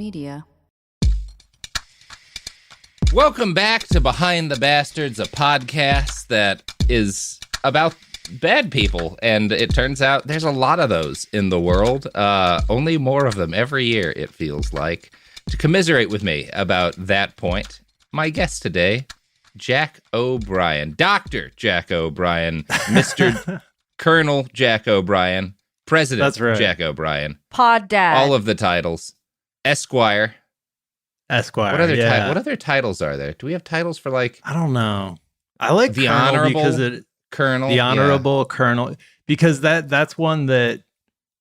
Media. Welcome back to Behind the Bastards, a podcast that is about bad people, and it turns out there's a lot of those in the world. Only more of them every year, it feels like. To commiserate with me about that point, my guest today, Jack O'Brien. Dr. Jack O'Brien, Mr. Colonel Jack O'Brien, President That's right. Jack O'Brien. Pod Dad. All of the titles. Esquire. Esquire. What other titles are there? Do we have titles for, like... I don't know. I like the Colonel Honorable because Colonel. The Honorable Colonel, because that's one that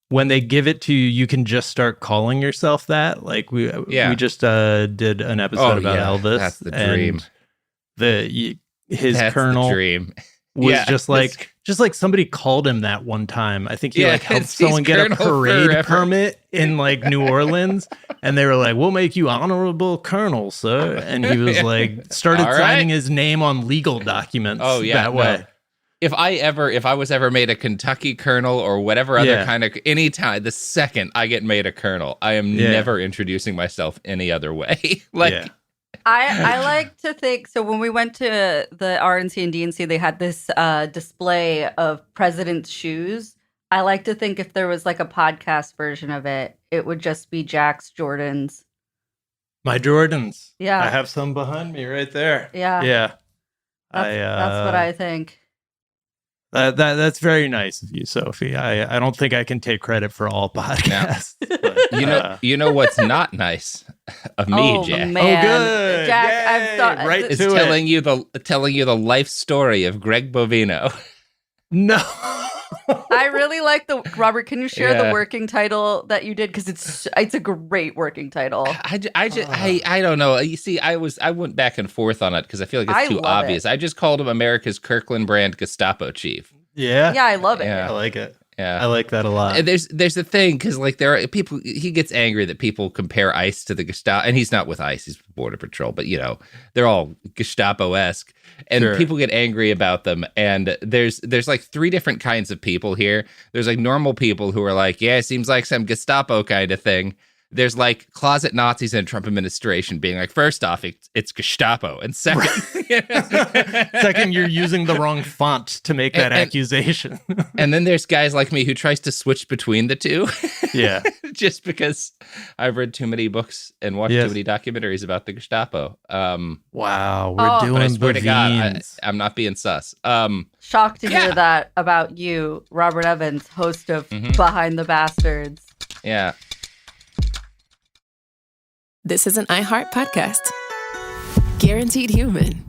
when they give it to you, you can just start calling yourself that. Like we just did an episode about Elvis. That's the dream. His That's Colonel the dream. was just like somebody called him that one time. I think he helped someone get a Colonel parade forever. permit in like New Orleans, and they were like, "We'll make you Honorable Colonel, sir." And he was like, started signing his name on legal documents. Oh yeah, that way. If I was ever made a Kentucky colonel or whatever other kind of, anytime, the second I get made a colonel, I am never introducing myself any other way. I like to think, so when we went to the RNC and DNC, they had this display of president's shoes. I like to think if there was like a podcast version of it, it would just be Jack's Jordans. My Jordans. Yeah. I have some behind me right there. Yeah. Yeah. That's what I think. That's very nice of you, Sophie. I don't think I can take credit for all podcasts. But, you know what's not nice of me, Jack. Man. Oh, good. Jack, Yay. I'm sorry. Right It's to telling you the life story of Greg Bovino. No. I really like Robert, can you share Yeah. the working title that you did? Because it's a great working title. I don't know. You see, I went back and forth on it because I feel like it's too obvious. I just called him America's Kirkland brand Gestapo chief. Yeah. Yeah, I love it. Yeah. I like it. Yeah. I like that a lot. And there's a thing because like there are people. He gets angry that people compare ICE to the Gestapo, and he's not with ICE; he's with Border Patrol. But they're all Gestapo-esque, and people get angry about them. And there's like three different kinds of people here. There's like normal people who are like, yeah, it seems like some Gestapo kind of thing. There's like closet Nazis in the Trump administration being like, first off, it's Gestapo, and second, second, you're using the wrong font to make that accusation. And then there's guys like me who tries to switch between the two. Yeah. Just because I've read too many books and watched too many documentaries about the Gestapo. Wow, we're doing I swear to God, Bovines. I'm not being sus. Shocked to hear that about you, Robert Evans, host of Behind the Bastards. Yeah. This is an iHeart podcast. Guaranteed human.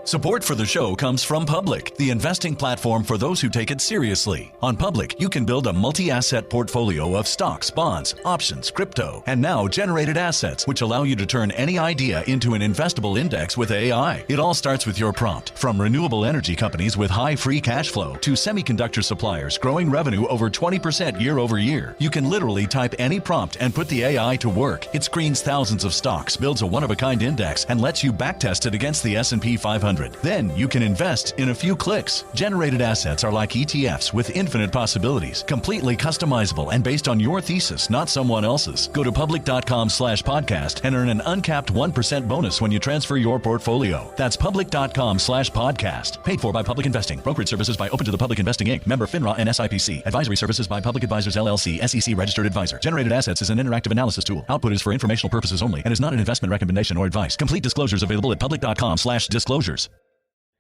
Support for the show comes from Public, the investing platform for those who take it seriously. On Public, you can build a multi-asset portfolio of stocks, bonds, options, crypto, and now generated assets, which allow you to turn any idea into an investable index with AI. It all starts with your prompt. From renewable energy companies with high free cash flow to semiconductor suppliers growing revenue over 20% year over year, you can literally type any prompt and put the AI to work. It screens thousands of stocks, builds a one-of-a-kind index, and lets you backtest it against the S&P 500. Then you can invest in a few clicks. Generated assets are like ETFs with infinite possibilities, completely customizable and based on your thesis, not someone else's. Go to public.com/podcast and earn an uncapped 1% bonus when you transfer your portfolio. That's public.com/podcast. Paid for by Public Investing. Brokerage services by Open to the Public Investing Inc. Member FINRA and SIPC. Advisory services by Public Advisors LLC, SEC registered advisor. Generated assets is an interactive analysis tool. Output is for informational purposes only and is not an investment recommendation or advice. Complete disclosures available at public.com/disclosures.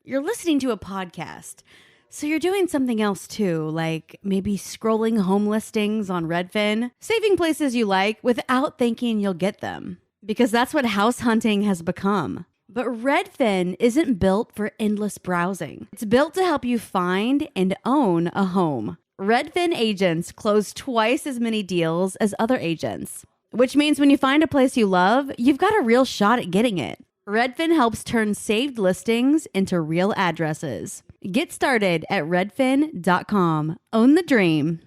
You're listening to a podcast, so you're doing something else too, like maybe scrolling home listings on Redfin, saving places you like without thinking you'll get them, because that's what house hunting has become. But Redfin isn't built for endless browsing. It's built to help you find and own a home. Redfin agents close twice as many deals as other agents, which means when you find a place you love, you've got a real shot at getting it. Redfin helps turn saved listings into real addresses. Get started at redfin.com. Own the dream.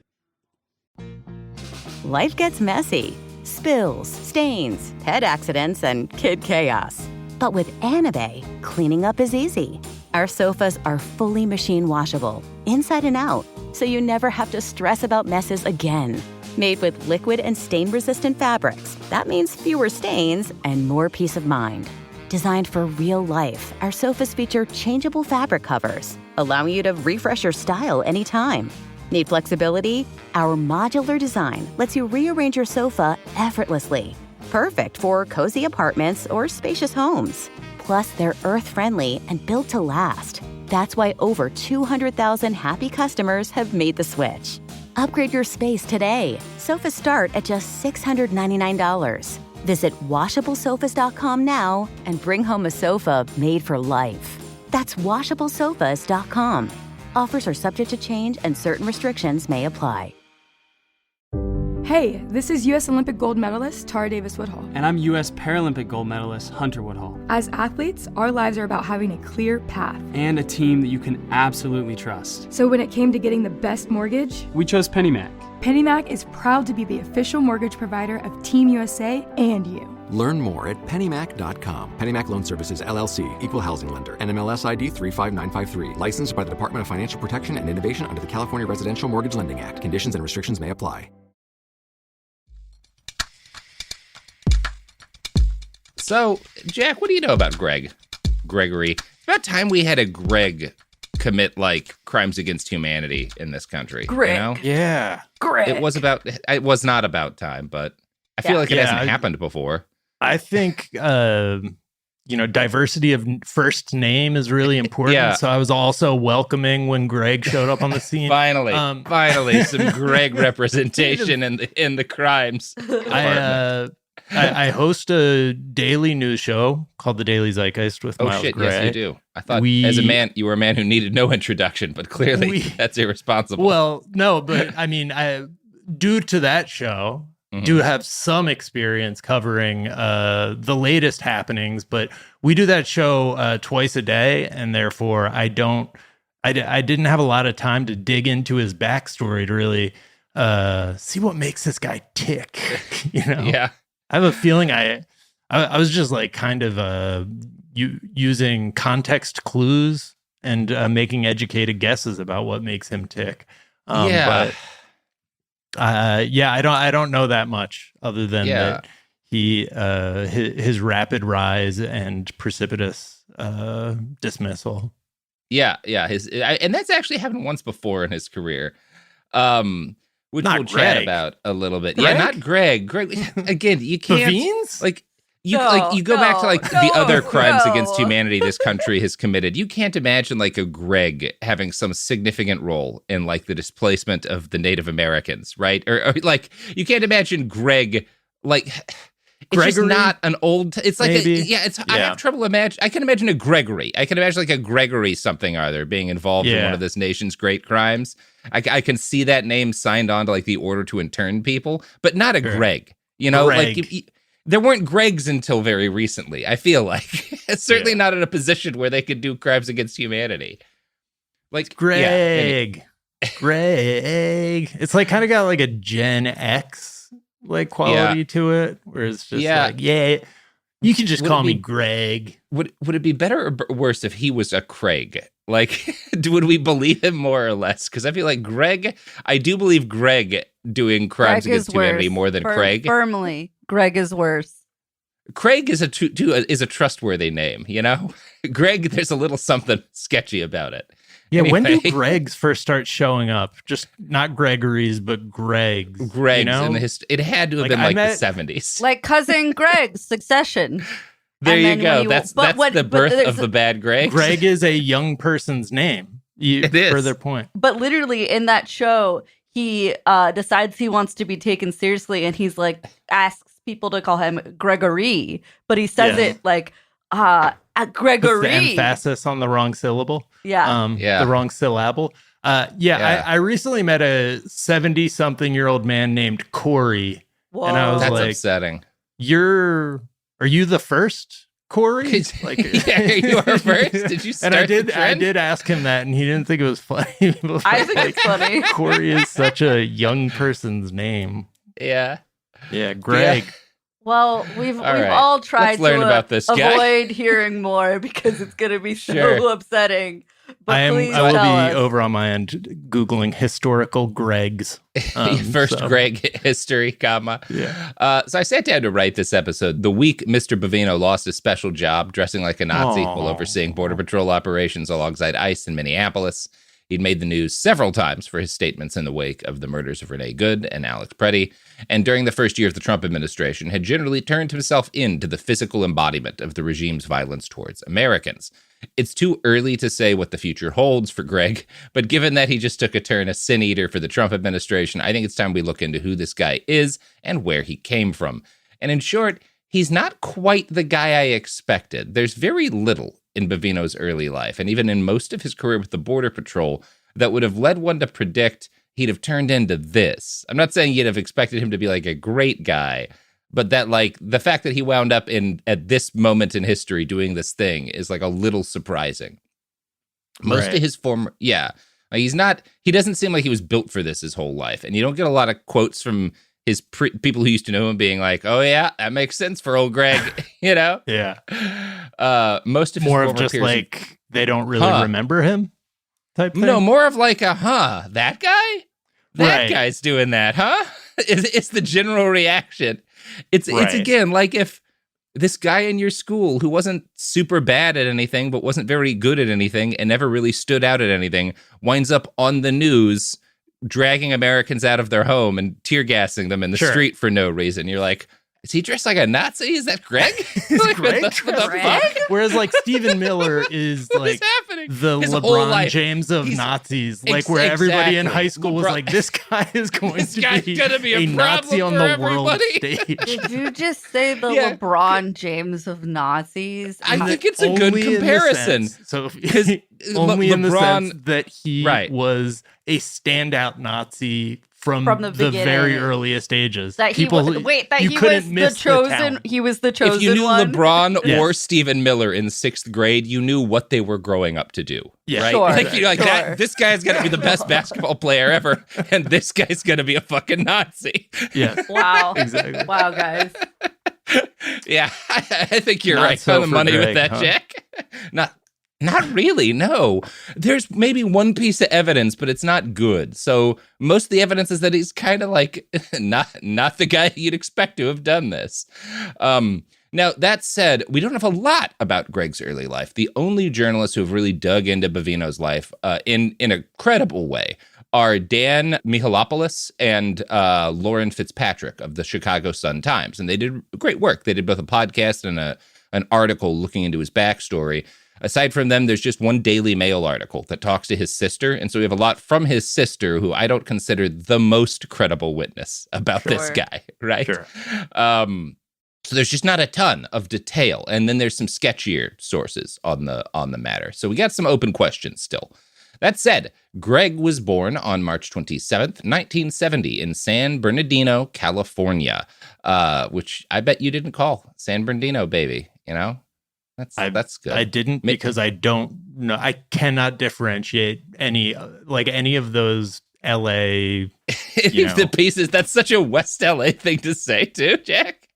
Life gets messy. Spills, stains, pet accidents, and kid chaos. But with Anabay, cleaning up is easy. Our sofas are fully machine washable, inside and out, so you never have to stress about messes again. Made with liquid and stain-resistant fabrics, that means fewer stains and more peace of mind. Designed for real life, our sofas feature changeable fabric covers, allowing you to refresh your style anytime. Need flexibility? Our modular design lets you rearrange your sofa effortlessly. Perfect for cozy apartments or spacious homes. Plus, they're earth-friendly and built to last. That's why over 200,000 happy customers have made the switch. Upgrade your space today. Sofas start at just $699. Visit washablesofas.com now and bring home a sofa made for life. That's washablesofas.com. Offers are subject to change and certain restrictions may apply. Hey, this is U.S. Olympic gold medalist Tara Davis-Woodhull. And I'm U.S. Paralympic gold medalist Hunter Woodhull. As athletes, our lives are about having a clear path. And a team that you can absolutely trust. So when it came to getting the best mortgage, we chose PennyMac. PennyMac is proud to be the official mortgage provider of Team USA and you. Learn more at pennymac.com. PennyMac Loan Services, LLC, Equal Housing Lender, NMLS ID 35953. Licensed by the Department of Financial Protection and Innovation under the California Residential Mortgage Lending Act. Conditions and restrictions may apply. So, Jack, what do you know about Gregory? It's about time we had a Greg commit, like, crimes against humanity in this country. Greg. You know? Yeah. Greg. It was not about time, but I feel like it hasn't happened before. I think, diversity of first name is really important. Yeah. So I was also welcoming when Greg showed up on the scene. Finally, some Greg representation in the crimes department. I host a daily news show called The Daily Zeitgeist with Miles Gray. Yes, you do. I thought as a man, you were a man who needed no introduction, but clearly that's irresponsible. Well, no, but I mean, due to that show, do have some experience covering the latest happenings, but we do that show twice a day, and therefore I didn't have a lot of time to dig into his backstory to really see what makes this guy tick. Yeah. I have a feeling I was just like kind of using context clues and making educated guesses about what makes him tick. But I don't know that much other than that his rapid rise and precipitous dismissal. Yeah, and that's actually happened once before in his career. Which not we'll Greg. Chat about a little bit. Greg? Yeah, not Greg. Greg, again, you can't Bavines? you go back to the other crimes against humanity this country has committed. You can't imagine like a Greg having some significant role in like the displacement of the Native Americans, right? Or like you can't imagine Greg like it's Gregory? just not an old. It's like Maybe. I have trouble imagine. I can imagine a Gregory. I can imagine like a Gregory something or other being involved in one of this nation's great crimes. I can see that name signed on to like the order to intern people, but not a Greg. You know, Greg. like there weren't Gregs until very recently. I feel like it's certainly not in a position where they could do crimes against humanity. Like Greg. It's like kind of got like a Gen X like quality to it, where it's just like, you can just call me Greg. Would it be better or worse if he was a Craig? Like, would we believe him more or less? Because I feel like I do believe Greg doing crimes against humanity more than Craig. Firmly, Greg is worse. Craig is a trustworthy name, you know? Greg, there's a little something sketchy about it. Yeah, anyway. When do Gregs first start showing up? Just not Gregory's, but Gregs. Gregs, you know? in it had to have been the 70s. Like Cousin Greg's Succession. There you go. That's the birth of the bad Greg. Greg is a young person's name. It is. Further point. But literally in that show, he decides he wants to be taken seriously, and he's like asks people to call him Gregory, but he says it like Gregory. With the emphasis on the wrong syllable. Yeah. The wrong syllable. I recently met a 70-something-year-old man named Corey. Whoa. And I was That's like, upsetting. Are you the first Corey? Like, you are first. Did you start? And I did ask him that, and he didn't think it was funny. I think it's funny. Corey is such a young person's name. Yeah, Greg. Yeah. Well, we've all tried Let's learn to about this guy. avoid hearing more because it's going to be so upsetting. I please will tell be us. over on my end Googling historical Gregs. First Greg history, comma. Yeah. So I sat down to write this episode the week Mr. Bovino lost his special job dressing like a Nazi while overseeing Border Patrol operations alongside ICE in Minneapolis. He'd made the news several times for his statements in the wake of the murders of Renee Good and Alex Preddy, and during the first year of the Trump administration had generally turned himself into the physical embodiment of the regime's violence towards Americans. It's too early to say what the future holds for Greg, but given that he just took a turn as sin eater for the Trump administration, I think it's time we look into who this guy is and where he came from. And in short, he's not quite the guy I expected. There's very little in Bovino's early life, and even in most of his career with the Border Patrol, that would have led one to predict he'd have turned into this. I'm not saying you'd have expected him to be like a great guy, but that like the fact that he wound up at this moment in history doing this thing is like a little surprising. Most of his former, he doesn't seem like he was built for this his whole life. And you don't get a lot of quotes from his people who used to know him being like, oh yeah, that makes sense for old Greg, you know? Yeah. Most of his more of former just peers, like they don't really remember him type thing. No, more of like that guy? That guy's doing that, huh? It's the general reaction. It's again, like if this guy in your school who wasn't super bad at anything, but wasn't very good at anything and never really stood out at anything, winds up on the news dragging Americans out of their home and tear gassing them in the street for no reason. You're like, is he dressed like a Nazi? Is that Greg? Like, Greg what the fuck? Whereas like Stephen Miller is like the His whole LeBron life, James of Nazis, like where everybody in high school was like, this guy is going to be a Nazi on the world stage. Did you just say the LeBron James of Nazis? I think it's a good comparison. Because only in the sense that he Right. was a standout Nazi from the beginning. very earliest ages. That he People was, who- wait, that you he couldn't was miss the chosen. talent. He was the chosen If you knew one. LeBron Yes. or Stephen Miller in 6th grade, you knew what they were growing up to do. Yeah. Right? Sure, Like, you're like, sure. this guy's going to be the best basketball player ever, and this guy's going to be a fucking Nazi. Yes. Wow. Exactly. Wow, guys. Yeah, I think you're Not right so on the for money with Greg, that, huh? Jack. Not really, no. There's maybe one piece of evidence, but it's not good. So most of the evidence is that he's kind of like not the guy you'd expect to have done this. Now, that said, we don't have a lot about Greg's early life. The only journalists who have really dug into Bovino's life in a credible way are Dan Michalopoulos and Lauren Fitzpatrick of the Chicago Sun-Times. And they did great work. They did both a podcast and an article looking into his backstory. Aside from them, there's just one Daily Mail article that talks to his sister. And so we have a lot from his sister, who I don't consider the most credible witness about this guy, right? Sure. So there's just not a ton of detail. And then there's some sketchier sources on the matter. So we got some open questions still. That said, Greg was born on March 27th, 1970 in San Bernardino, California, which I bet you didn't call San Bernardino, baby, you know? That's good. I didn't because I don't know. I cannot differentiate any of those LA. The pieces. That's such a West LA thing to say, too, Jack.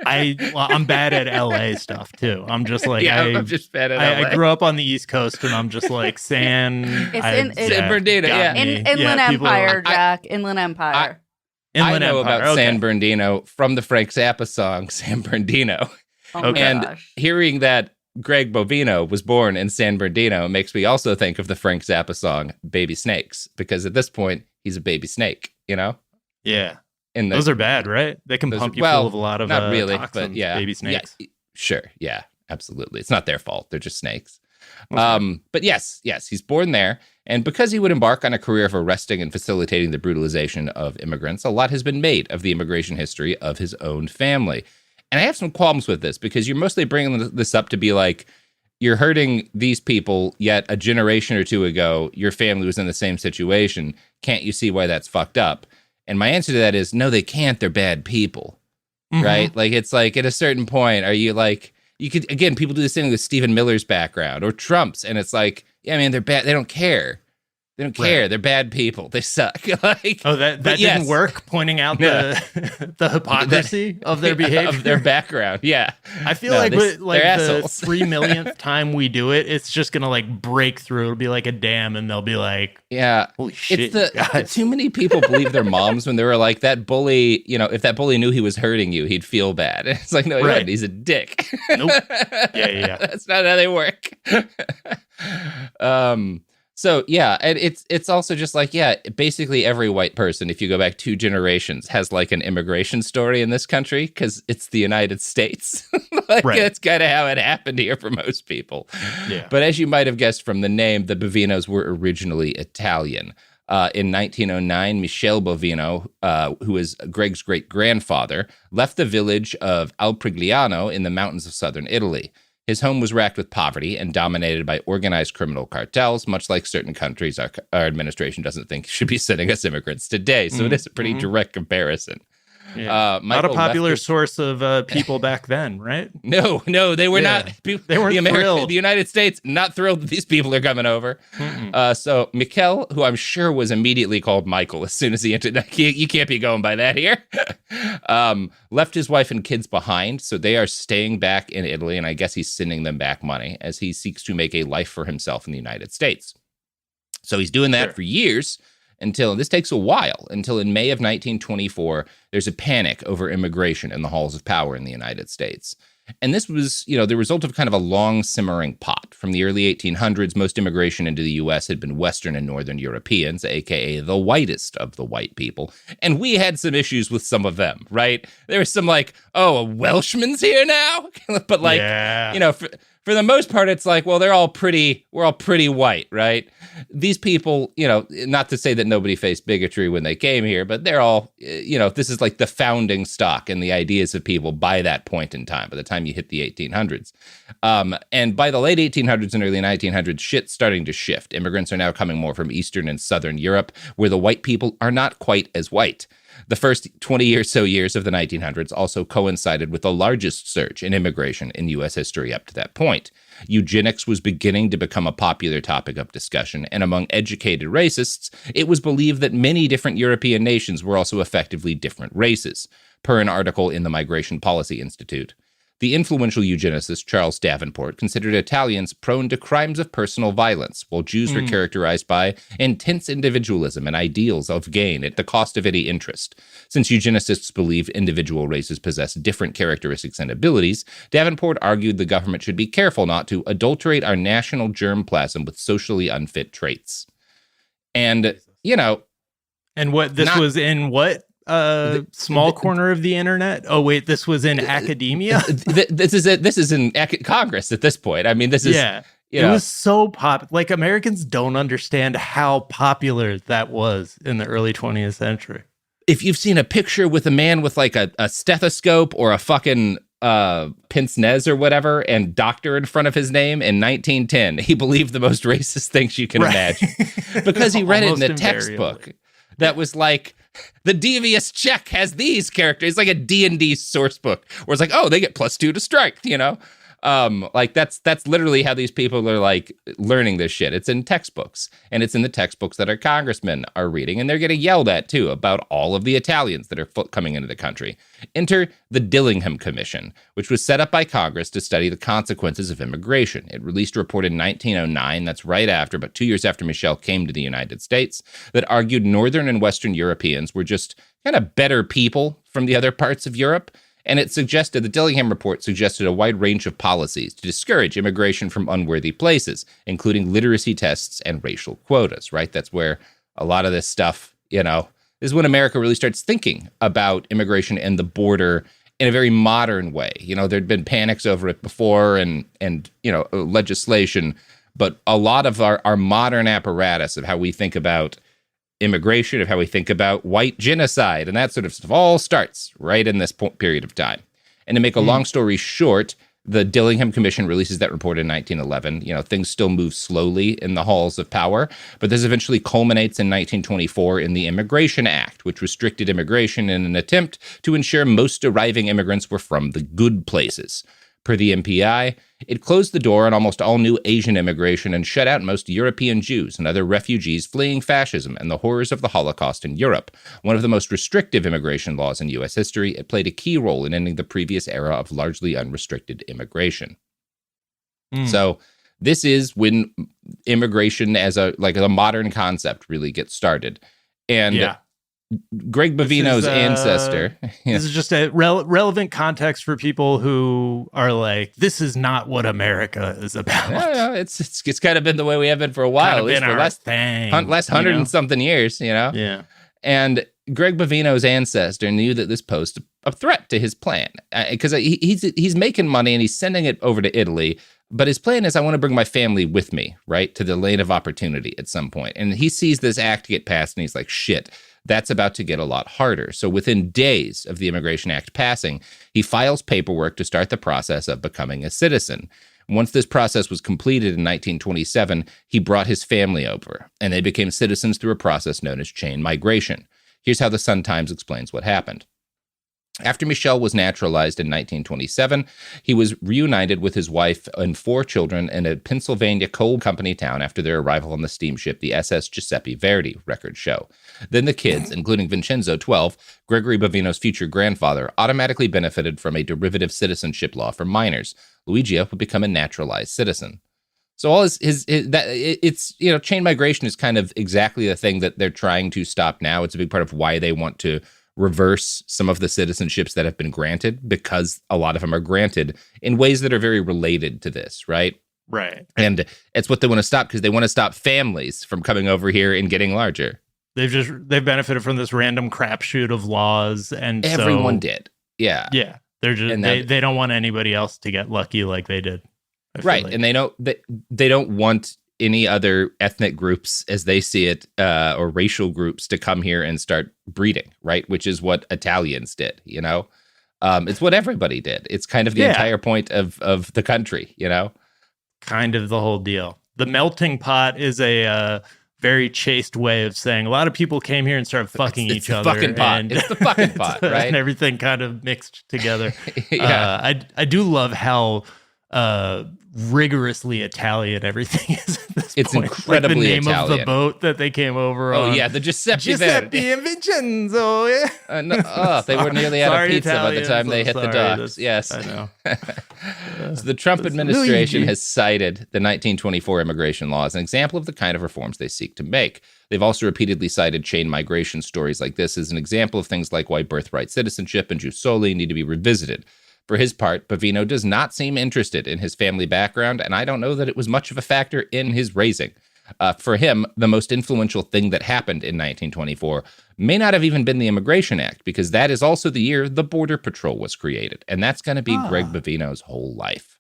I'm bad at LA stuff too. I'm just like, I'm just bad at LA. I grew up on the East Coast, and I'm just like San Bernardino, Inland Empire, Jack. Inland Empire. I know about San Bernardino from the Frank Zappa song San Bernardino. Oh and gosh. hearing that Greg Bovino was born in San Bernardino makes me also think of the Frank Zappa song Baby Snakes, because at this point he's a baby snake, you know? Yeah. Those are bad, right? They can pump you full of a lot of not really, toxins, but yeah, baby snakes. Yeah, sure, yeah, absolutely. It's not their fault; they're just snakes. Okay. But yes, he's born there, and because he would embark on a career of arresting and facilitating the brutalization of immigrants, a lot has been made of the immigration history of his own family. And I have some qualms with this, because you're mostly bringing this up to be like, you're hurting these people, yet a generation or two ago, your family was in the same situation. Can't you see why that's fucked up? And my answer to that is, no, they can't. They're bad people, right? Like, it's like at a certain point, are you like, you could, again, people do this thing with Stephen Miller's background or Trump's. And it's like, yeah, man, they're bad. They don't care. They don't care. They're bad people. They suck. That didn't work, pointing out the hypocrisy of their behavior. Of their background, yeah. I feel like the 3 millionth time we do it, it's just going to break through. It'll be like a dam, and they'll be like, yeah, holy shit, too many people believe their moms when they were like, that bully, if that bully knew he was hurting you, he'd feel bad. It's like, no, he wouldn't. He's a dick. Nope. Yeah. That's not how they work. So yeah, and it's also just like, yeah, basically every white person, if you go back 2 generations, has an immigration story in this country because it's the United States. That's kind of how it happened here for most people. Yeah. But as you might have guessed from the name, the Bovinos were originally Italian. In 1909, Michele Bovino, who was Greg's great-grandfather, left the village of Alprigliano in the mountains of southern Italy. His home was racked with poverty and dominated by organized criminal cartels, much like certain countries our administration doesn't think should be sending us immigrants today. So it is a pretty direct comparison. Yeah. Not a popular source of people back then, right? No, they were not. They weren't thrilled. The United States, not thrilled that these people are coming over. So Mikel, who I'm sure was immediately called Michael as soon as he entered, you can't be going by that here, left his wife and kids behind. So they are staying back in Italy, and I guess he's sending them back money as he seeks to make a life for himself in the United States. So he's doing that for years. Until this takes a while, until in May of 1924, there's a panic over immigration in the halls of power in the United States. And this was, the result of kind of a long simmering pot. From the early 1800s, most immigration into the U.S. had been Western and Northern Europeans, a.k.a. the whitest of the white people. And we had some issues with some of them, right? There was some a Welshman's here now? But for the most part, it's like, well, we're all pretty white, right? These people, not to say that nobody faced bigotry when they came here, but they're all, this is like the founding stock and the ideas of people by that point in time, by the time you hit the 1800s. And by the late 1800s and early 1900s, shit's starting to shift. Immigrants are now coming more from Eastern and Southern Europe, where the white people are not quite as white. The first 20 or so years of the 1900s also coincided with the largest surge in immigration in U.S. history up to that point. Eugenics was beginning to become a popular topic of discussion, and among educated racists, it was believed that many different European nations were also effectively different races, per an article in the Migration Policy Institute. The influential eugenicist Charles Davenport considered Italians prone to crimes of personal violence, while Jews were characterized by intense individualism and ideals of gain at the cost of any interest. Since eugenicists believed individual races possess different characteristics and abilities, Davenport argued the government should be careful not to adulterate our national germplasm with socially unfit traits. And, And what this was in what? Small corner of the internet. Oh wait, this was in academia. This is in Congress at this point. I mean, this is it was so Americans don't understand how popular that was in the early 20th century. If you've seen a picture with a man with a stethoscope or a fucking pince nez or whatever and doctor in front of his name in 1910, he believed the most racist things you can imagine because he read it in a textbook that was like, the devious Czech has these characters. It's like a D&D source book where it's like, oh, they get +2 to strength, That's literally how these people are learning this shit. It's in textbooks, and it's in the textbooks that our congressmen are reading, and they're getting yelled at too about all of the Italians that are coming into the country. Enter the Dillingham Commission, which was set up by Congress to study the consequences of immigration. It released a report in 1909, that's right after, but 2 years after Michelle came to the United States, that argued Northern and Western Europeans were just kind of better people from the other parts of Europe. And the Dillingham report suggested a wide range of policies to discourage immigration from unworthy places, including literacy tests and racial quotas, right? That's where a lot of this stuff, this is when America really starts thinking about immigration and the border in a very modern way. There'd been panics over it before and legislation, but a lot of our modern apparatus of how we think about immigration, of how we think about white genocide and that sort of stuff all starts right in this period of time. And to make a long story short, the Dillingham Commission releases that report in 1911. Things still move slowly in the halls of power, but this eventually culminates in 1924 in the Immigration Act, which restricted immigration in an attempt to ensure most arriving immigrants were from the good places. Per the MPI, it closed the door on almost all new Asian immigration and shut out most European Jews and other refugees fleeing fascism and the horrors of the Holocaust in Europe. One of the most restrictive immigration laws in U.S. history, it played a key role in ending the previous era of largely unrestricted immigration. So this is when immigration as a modern concept really gets started. And Greg Bovino's ancestor. This is just a relevant context for people who are like, this is not what America is about. Yeah, it's kind of been the way we have been for a while, at least for last 100 and something years, Yeah. And Greg Bovino's ancestor knew that this posed a threat to his plan because he's making money and he's sending it over to Italy. But his plan is, I want to bring my family with me, right, to the lane of opportunity at some point. And he sees this act get passed and he's like, shit, that's about to get a lot harder. So within days of the Immigration Act passing, he files paperwork to start the process of becoming a citizen. Once this process was completed in 1927, he brought his family over, and they became citizens through a process known as chain migration. Here's how the Sun-Times explains what happened. After Michel was naturalized in 1927, he was reunited with his wife and 4 children in a Pennsylvania coal company town after their arrival on the steamship, the SS Giuseppe Verdi, records show. Then the kids, including Vincenzo, 12, Gregory Bovino's future grandfather, automatically benefited from a derivative citizenship law for minors. Luigi would become a naturalized citizen. So all chain migration is kind of exactly the thing that they're trying to stop now. It's a big part of why they want to reverse some of the citizenships that have been granted, because a lot of them are granted in ways that are very related to this, right? Right. And it's what they want to stop, because they want to stop families from coming over here and getting larger. They've benefited from this random crapshoot of laws, and everyone did. Yeah. Yeah. They're just they don't want anybody else to get lucky like they did. Right. Like. And they don't want any other ethnic groups, as they see it, or racial groups, to come here and start breeding, right? Which is what Italians did, It's what everybody did. It's kind of the entire point of the country, Kind of the whole deal. The melting pot is a very chaste way of saying a lot of people came here and started fucking each other. Fucking pot. It's the fucking pot, right? And everything kind of mixed together. Yeah. I do love how rigorously Italian everything is at this it's point. Incredibly like the name Italian. of the boat that they came over on. Oh yeah, the Giuseppe Verdi and Vincenzo. Yeah. They were nearly out of pizza Italians, by the time they hit the docks. Yes, I know. So the Trump administration has cited the 1924 immigration law as an example of the kind of reforms they seek to make. They've also repeatedly cited chain migration stories like this as an example of things like why birthright citizenship and jus soli need to be revisited. For his part, Bovino does not seem interested in his family background, and I don't know that it was much of a factor in his raising. For him, the most influential thing that happened in 1924 may not have even been the Immigration Act, because that is also the year the Border Patrol was created, and that's going to be Greg Bovino's whole life.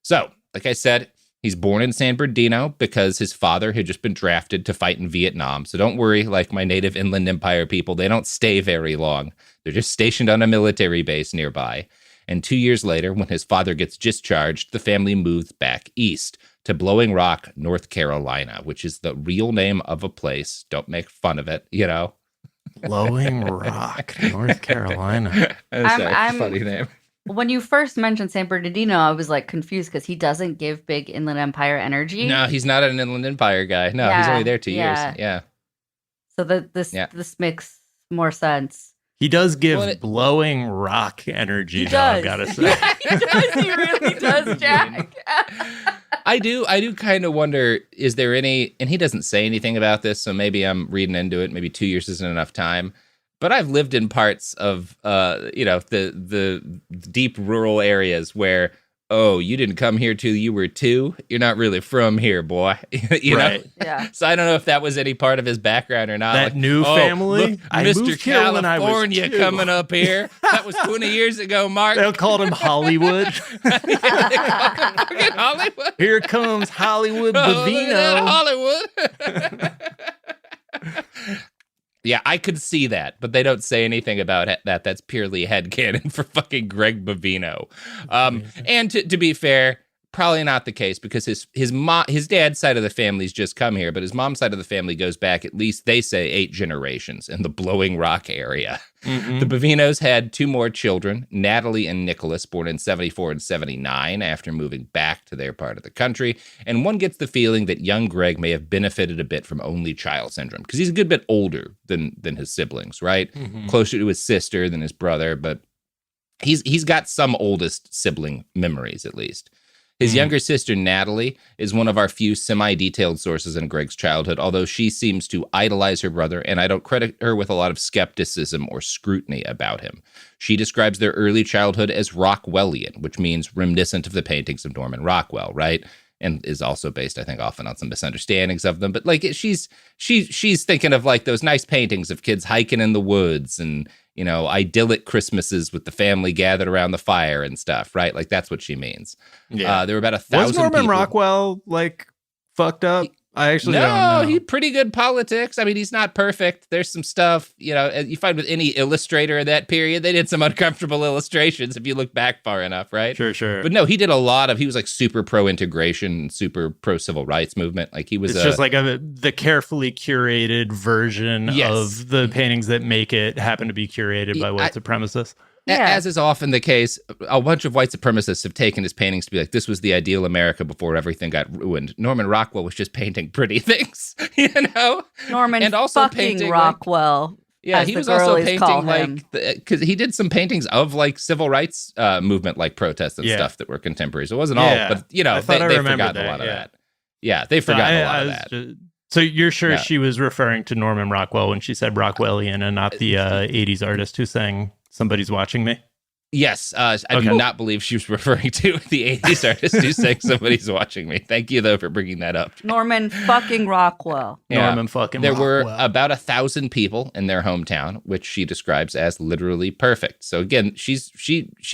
So, like I said, he's born in San Bernardino because his father had just been drafted to fight in Vietnam. So don't worry, like my native Inland Empire people, they don't stay very long. They're just stationed on a military base nearby. And 2 years later, when his father gets discharged, the family moves back east to Blowing Rock, North Carolina, which is the real name of a place. Don't make fun of it, Blowing Rock, North Carolina. That's a funny name. When you first mentioned San Bernardino, I was like confused because he doesn't give big Inland Empire energy. No, he's not an Inland Empire guy. No, he's only there 2 years. Yeah. So this makes more sense. He does give Blowing Rock energy, though, I've got to say. Yeah, he does. He really does, Jack. I do kind of wonder, is there any, and he doesn't say anything about this, so maybe I'm reading into it. Maybe 2 years isn't enough time. But I've lived in parts of, the deep rural areas where, oh, you didn't come here till you were 2. You're not really from here, boy. you right. know? Yeah. So I don't know if that was any part of his background or not. That new family? Look, I Mr. moved here when I was California 2. coming up here. That was 20 years ago, Mark. They called him Hollywood. They called him fucking Hollywood. Here comes Hollywood Oh, Bovino. Hollywood. Yeah, I could see that, but they don't say anything about that. That's purely headcanon for fucking Greg Bovino. And to be fair, probably not the case because his dad's side of the family's just come here, but his mom's side of the family goes back at least, they say, 8 generations in the Blowing Rock area. The Bovinos had 2 more children, Natalie and Nicholas, born in 74 and 79 after moving back to their part of the country. And one gets the feeling that young Greg may have benefited a bit from only child syndrome because he's a good bit older than his siblings, right? Closer to his sister than his brother, but he's got some oldest sibling memories at least. His younger sister, Natalie, is one of our few semi-detailed sources in Greg's childhood, although she seems to idolize her brother, and I don't credit her with a lot of skepticism or scrutiny about him. She describes their early childhood as Rockwellian, which means reminiscent of the paintings of Norman Rockwell, right? And is also based, I think, often on some misunderstandings of them. But like she's thinking of like those nice paintings of kids hiking in the woods and, you know, idyllic Christmases with the family gathered around the fire and stuff, right? Like that's what she means. Yeah. There were about 1,000 Was Norman people. Rockwell like fucked up? I actually don't know. He pretty good politics. I mean, he's not perfect. There's some stuff, you know, you find with any illustrator in that period, they did some uncomfortable illustrations if you look back far enough, right? Sure. But no, he did he was like super pro-integration, super pro-civil rights movement. Like he was just like the carefully curated version of the paintings that make it happen to be curated by white supremacists. As is often the case, a bunch of white supremacists have taken his paintings to be like, this was the ideal America before everything got ruined. Norman Rockwell was just painting pretty things, you know? Norman and also fucking painting, Rockwell. Yeah, he was also painting because he did some paintings of like civil rights movement like protests and stuff that were contemporaries. It wasn't all, but you know, they've forgotten a lot of that. Yeah, they've forgotten a lot of that. So you're sure she was referring to Norman Rockwell when she said Rockwellian and not the 80s artist who sang Somebody's Watching Me? Yes, I do not believe she was referring to the 80s artist who sang Somebody's Watching Me. Thank you, though, for bringing that up. Norman fucking Rockwell. Yeah. Norman fucking There Rockwell. were about 1,000 people in their hometown, which she describes as literally perfect. So again, she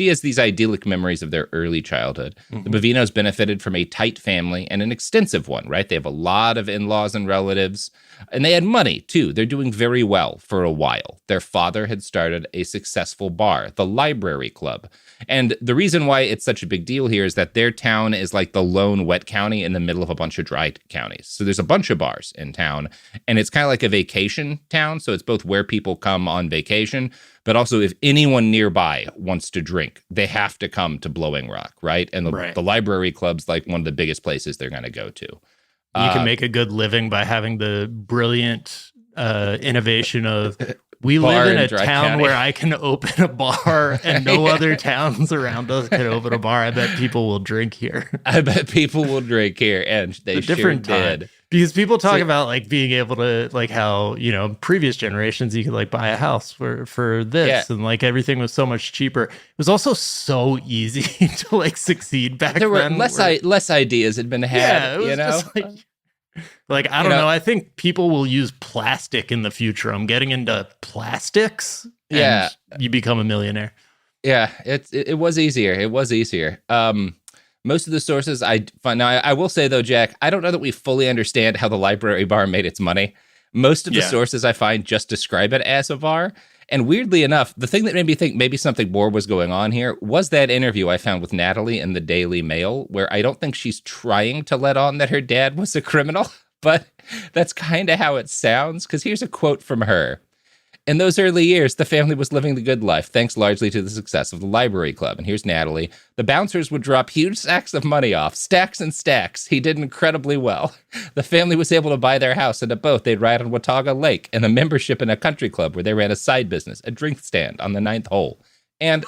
has these idyllic memories of their early childhood. The Bovinos benefited from a tight family and an extensive one, right? They have a lot of in-laws and relatives. And they had money, too. They're doing very well for a while. Their father had started a successful bar, the Library Club. And the reason why it's such a big deal here is that their town is like the lone wet county in the middle of a bunch of dry counties. So there's a bunch of bars in town, and it's kind of like a vacation town. So it's both where people come on vacation, but also if anyone nearby wants to drink, they have to come to Blowing Rock, right? And the Library Club's like one of the biggest places they're going to go to. You can make a good living by having the brilliant innovation of we live in a town where I can open a bar and no other towns around us can open a bar. I bet people will drink here. I bet people will drink here, and they sure did. Because people talk about like being able to like how, you know, previous generations you could like buy a house for this and like everything was so much cheaper. It was also so easy to like succeed back then. There were less ideas had been had, you know? Just like I don't know. I think people will use plastic in the future. I'm getting into plastics. And you become a millionaire. Yeah, it was easier. It was easier. Most of the sources I find now, I will say though, Jack, I don't know that we fully understand how the library bar made its money. Most of the sources I find just describe it as a bar. And weirdly enough, the thing that made me think maybe something more was going on here was that interview I found with Natalie in the Daily Mail, where I don't think she's trying to let on that her dad was a criminal, but that's kind of how it sounds. Because here's a quote from her. In those early years, the family was living the good life, thanks largely to the success of the Library Club. And here's Natalie. The bouncers would drop huge sacks of money off, stacks and stacks. He did incredibly well. The family was able to buy their house and a boat. They'd ride on Watauga Lake and a membership in a country club where they ran a side business, a drink stand on the 9th hole. And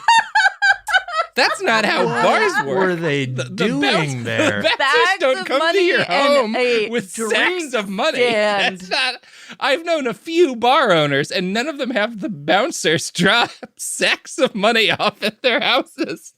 that's not how bars work. What were they doing there? The bouncers don't come to your home with sacks of money. That's not... I've known a few bar owners, and none of them have the bouncers drop sacks of money off at their houses.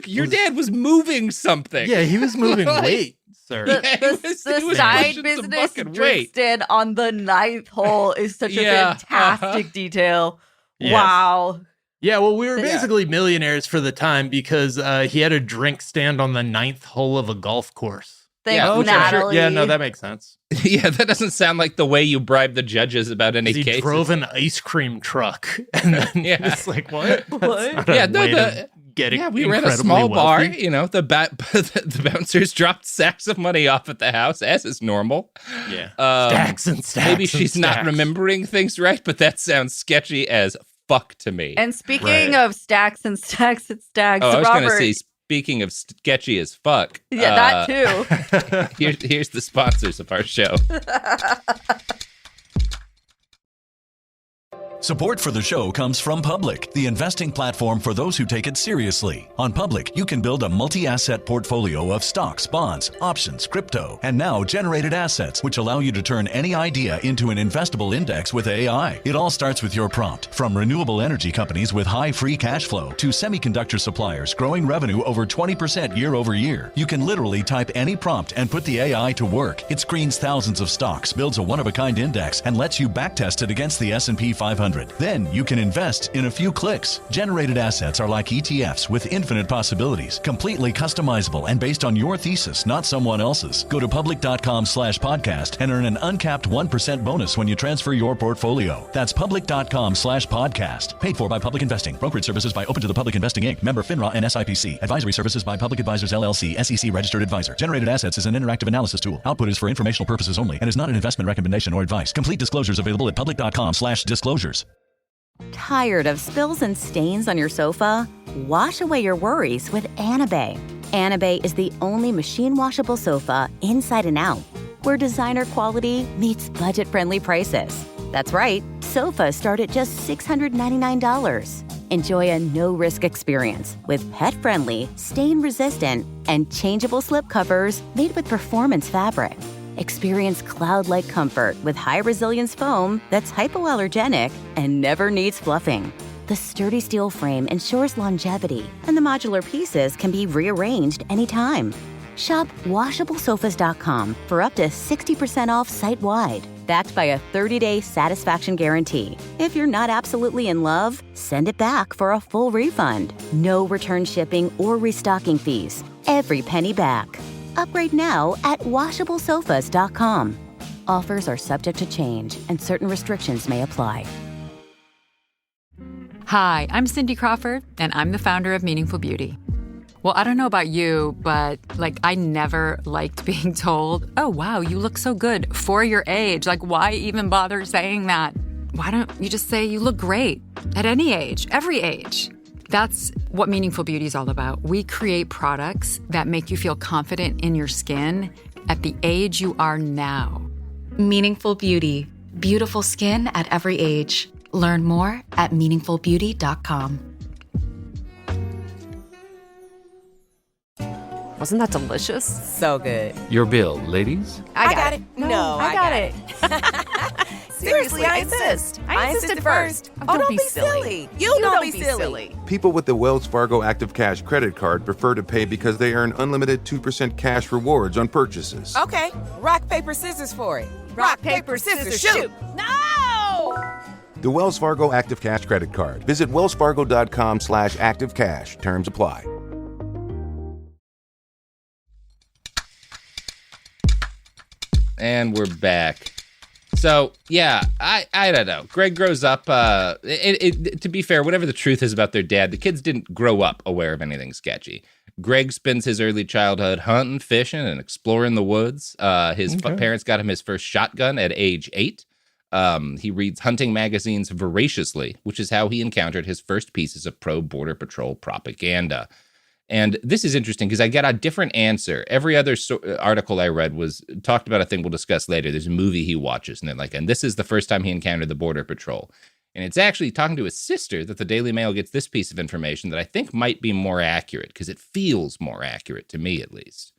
Your dad was moving something. Yeah, he was moving weight, sir. The side business drink stand on the 9th hole is such a fantastic detail. Yes. Wow. Yeah, well, we were basically millionaires for the time because he had a drink stand on the 9th hole of a golf course. Natalie. Yeah, no, that makes sense. Yeah, that doesn't sound like the way you bribe the judges about any case. He drove an ice cream truck, and then it's like, what? Yeah, no, getting we were at a small bar. You know, the bouncers dropped sacks of money off at the house, as is normal. Yeah, stacks and stacks. Maybe she's not remembering things right, but that sounds sketchy as fuck to me. And speaking of stacks and stacks and stacks, I was Robert, going to say, speaking of sketchy as fuck. Yeah, that too. Here's the sponsors of our show. Support for the show comes from Public, the investing platform for those who take it seriously. On Public, you can build a multi-asset portfolio of stocks, bonds, options, crypto, and now generated assets, which allow you to turn any idea into an investable index with AI. It all starts with your prompt. From renewable energy companies with high free cash flow to semiconductor suppliers growing revenue over 20% year over year, you can literally type any prompt and put the AI to work. It screens thousands of stocks, builds a one-of-a-kind index, and lets you backtest it against the S&P 500. Then you can invest in a few clicks. Generated assets are like ETFs with infinite possibilities, completely customizable and based on your thesis, not someone else's. Go to public.com/podcast and earn an uncapped 1% bonus when you transfer your portfolio. That's public.com/podcast. Paid for by Public Investing. Brokerage services by Open to the Public Investing Inc. Member FINRA and SIPC. Advisory services by Public Advisors LLC, SEC registered advisor. Generated assets is an interactive analysis tool. Output is for informational purposes only and is not an investment recommendation or advice. Complete disclosures available at public.com/disclosures. Tired of spills and stains on your sofa? Wash away your worries with Anabay. Anabay is the only machine washable sofa inside and out, where designer quality meets budget-friendly prices. That's right, sofas start at just $699. Enjoy a no-risk experience with pet-friendly, stain-resistant, and changeable slip covers made with performance fabric. Experience cloud-like comfort with high-resilience foam that's hypoallergenic and never needs fluffing. The sturdy steel frame ensures longevity, and the modular pieces can be rearranged anytime. Shop WashableSofas.com for up to 60% off site-wide, backed by a 30-day satisfaction guarantee. If you're not absolutely in love, send it back for a full refund. No return shipping or restocking fees. Every penny back. Upgrade now at WashableSofas.com. Offers are subject to change, and certain restrictions may apply. Hi, I'm Cindy Crawford, and I'm the founder of Meaningful Beauty. Well, I don't know about you, but I never liked being told, oh, wow, you look so good for your age. Why even bother saying that? Why don't you just say you look great at any age, every age? That's what Meaningful Beauty is all about. We create products that make you feel confident in your skin at the age you are now. Meaningful Beauty. Beautiful skin at every age. Learn more at meaningfulbeauty.com. Wasn't that delicious? So good. Your bill, ladies? I got it. No, I got it. Seriously, I insist. I insisted first. Oh, don't be silly. You don't be silly. People with the Wells Fargo Active Cash credit card prefer to pay because they earn unlimited 2% cash rewards on purchases. Okay, rock, paper, scissors for it. Rock, paper, scissors, shoot. No! The Wells Fargo Active Cash credit card. Visit wellsfargo.com/activecash. Terms apply. And we're back. So, yeah, I don't know. Greg grows up, to be fair, whatever the truth is about their dad, the kids didn't grow up aware of anything sketchy. Greg spends his early childhood hunting, fishing, and exploring the woods. His parents got him his first shotgun at age 8. He reads hunting magazines voraciously, which is how he encountered his first pieces of pro-Border Patrol propaganda. And this is interesting because I get a different answer. Every other article I read talked about a thing we'll discuss later. There's a movie he watches, and they're like, and this is the first time he encountered the Border Patrol. And it's actually talking to his sister that the Daily Mail gets this piece of information that I think might be more accurate, because it feels more accurate to me, at least.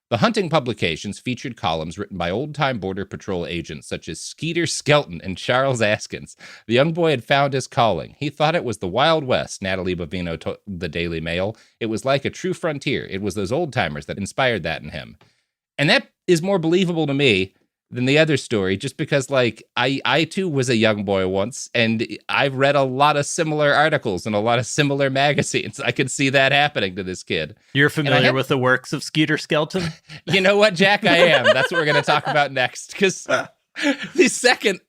The hunting publications featured columns written by old-time Border Patrol agents such as Skeeter Skelton and Charles Askins. The young boy had found his calling. He thought it was the Wild West, Natalie Bovino told the Daily Mail. It was like a true frontier. It was those old-timers that inspired that in him. And that is more believable to me than the other story, just because, I too was a young boy once, and I've read a lot of similar articles and a lot of similar magazines. I could see that happening to this kid. You're familiar with the works of Skeeter Skelton? You know what, Jack? I am. That's what we're going to talk about next, because The second,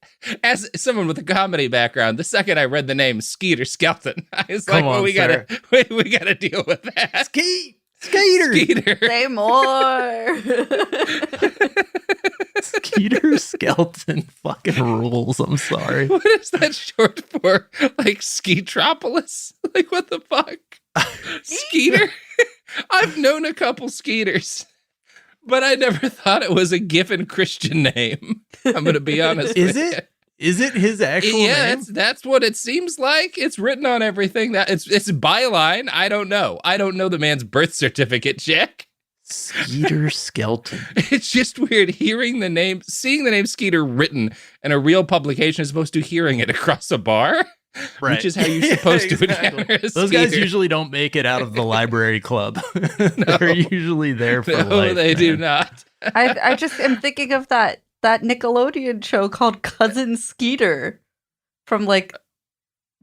as someone with a comedy background, the second I read the name Skeeter Skelton, I was like, well, we gotta deal with that. Skeeter. Say more. Skeeter Skelton fucking rules. I'm sorry. What is that short for? Like Skeetropolis? Like what the fuck? Skeeter? I've known a couple Skeeters, but I never thought it was a given Christian name. I'm going to be honest with you. Is it his actual name? Yeah, that's what it seems like. It's written on everything. That it's byline. I don't know. I don't know the man's birth certificate, Jack. Skeeter Skelton. It's just weird seeing the name Skeeter written in a real publication as opposed to hearing it across a bar. Right. Which is how you're supposed to encounter a Those guys usually don't make it out of the library club. They're usually there for life. No, they do not. I just am thinking of that Nickelodeon show called Cousin Skeeter from like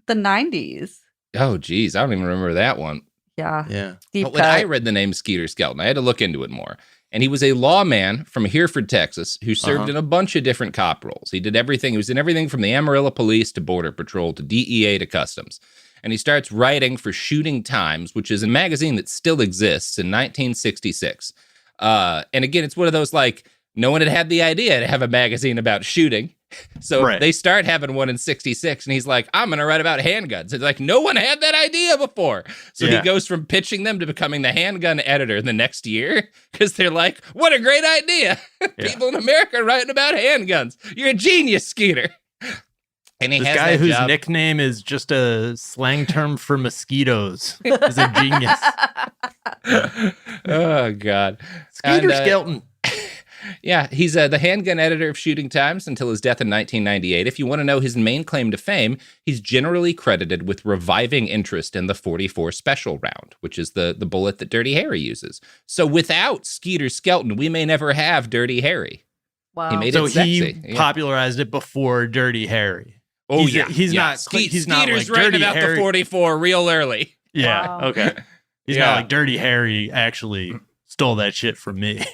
the 90s. Oh, geez. I don't even remember that one. Yeah. But when I read the name Skeeter Skelton, I had to look into it more. And he was a lawman from Hereford, Texas, who served in a bunch of different cop roles. He did everything. He was in everything from the Amarillo Police to Border Patrol to DEA to Customs. And he starts writing for Shooting Times, which is a magazine that still exists, in 1966. And again, it's one of those, like, no one had the idea to have a magazine about shooting. So they start having one in 66, and he's like, I'm going to write about handguns. It's like, no one had that idea before. So he goes from pitching them to becoming the handgun editor the next year, because they're like, what a great idea. People in America are writing about handguns. You're a genius, Skeeter. And he this has guy that whose job. nickname is just a slang term for mosquitoes is a genius. Oh, God. Skeeter Skelton. Yeah, he's the handgun editor of Shooting Times until his death in 1998. If you want to know his main claim to fame, he's generally credited with reviving interest in the .44 special round, which is the bullet that Dirty Harry uses. So without Skeeter Skelton, we may never have Dirty Harry. Wow. He made it sexy. He popularized it before Dirty Harry. Oh, he's not Skeeter's like writing Dirty about Harry. the .44 real early. Yeah, Wow. okay. He's not like Dirty Harry actually stole that shit from me.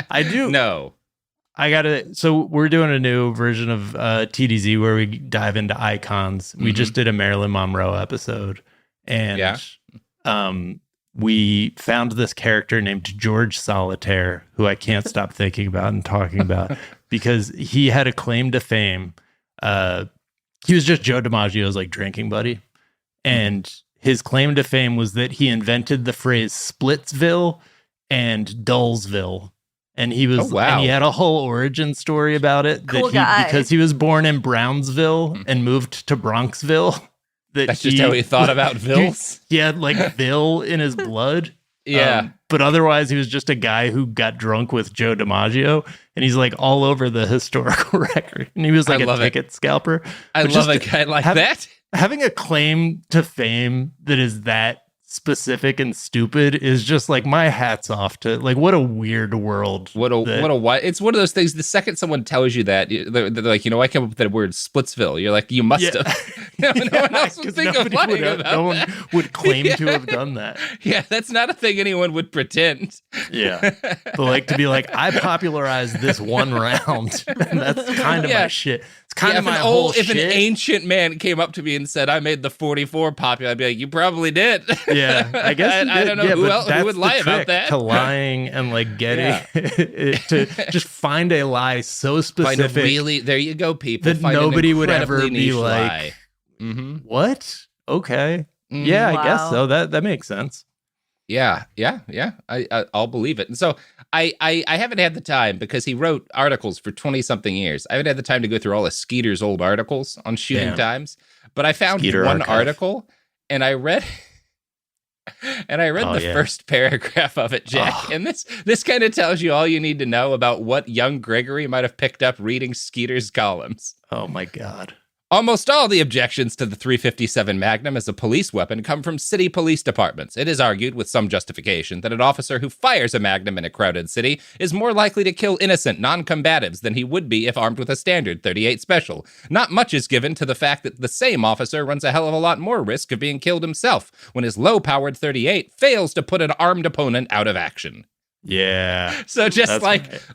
I do. No. So we're doing a new version of TDZ where we dive into icons. We just did a Marilyn Monroe episode. And we found this character named George Solitaire, who I can't stop thinking about and talking about because he had a claim to fame. He was just Joe DiMaggio's like drinking buddy. And his claim to fame was that he invented the phrase Splitsville and Dullsville. And he was and he had a whole origin story about it. Cool guy. Because he was born in Brownsville and moved to Bronxville. That's just how he thought about Vills? He had like Vil in his blood. Yeah. But otherwise, he was just a guy who got drunk with Joe DiMaggio. And he's like all over the historical record. And he was like a ticket scalper. I love a guy like that. Having a claim to fame that is that specific and stupid is just like my hat's off to like what a weird world. It's one of those things. The second someone tells you that, they're like, I came up with that word Splitsville. You're like, you must have. No one else would think of lying about that. No one would claim to have done that. Yeah, that's not a thing anyone would pretend. Yeah, but like to be like, I popularized this one round, and that's kind of my shit. It's kind of my whole shit. If an ancient man came up to me and said, I made the .44 popular, I'd be like, you probably did. Yeah, I guess I don't know who would lie about that. To lying and like getting to just find a lie so specific. There you go, people. That nobody would ever be like, lie. What? Okay. Yeah, I guess so. That makes sense. Yeah. I'll believe it. And so I haven't had the time because he wrote articles for 20-something years. I haven't had the time to go through all of Skeeter's old articles on Shooting Times, but I found one article and I read the first paragraph of it, Jack. And this kind of tells you all you need to know about what young Gregory might have picked up reading Skeeter's columns. Oh my God. Almost all the objections to the .357 Magnum as a police weapon come from city police departments. It is argued, with some justification, that an officer who fires a Magnum in a crowded city is more likely to kill innocent non-combatives than he would be if armed with a standard .38 Special. Not much is given to the fact that the same officer runs a hell of a lot more risk of being killed himself when his low-powered .38 fails to put an armed opponent out of action. Yeah. So just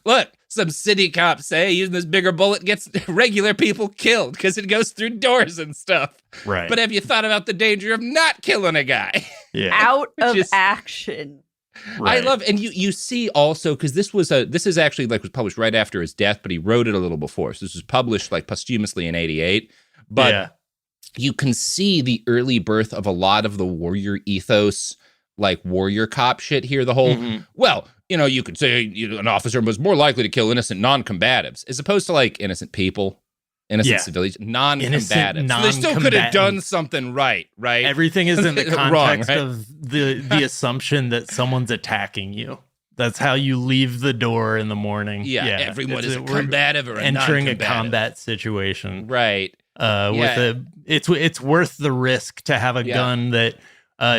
look, some city cops say using this bigger bullet gets regular people killed because it goes through doors and stuff. Right. But have you thought about the danger of not killing a guy? Yeah. Out of action. Right. I love, and you see also, because this is actually was published right after his death, but he wrote it a little before. So this was published posthumously in 1988. But you can see the early birth of a lot of the warrior ethos, warrior cop shit here. The whole, well, you could say an officer was more likely to kill innocent non-combatives as opposed to innocent people. Innocent civilians, non-combative. So they still could have done something right? Everything is in the context Wrong, right? of the assumption that someone's attacking you. That's how you leave the door in the morning. Yeah, everyone is combative or entering a non-combative. combat situation. Right. It's worth the risk to have a gun that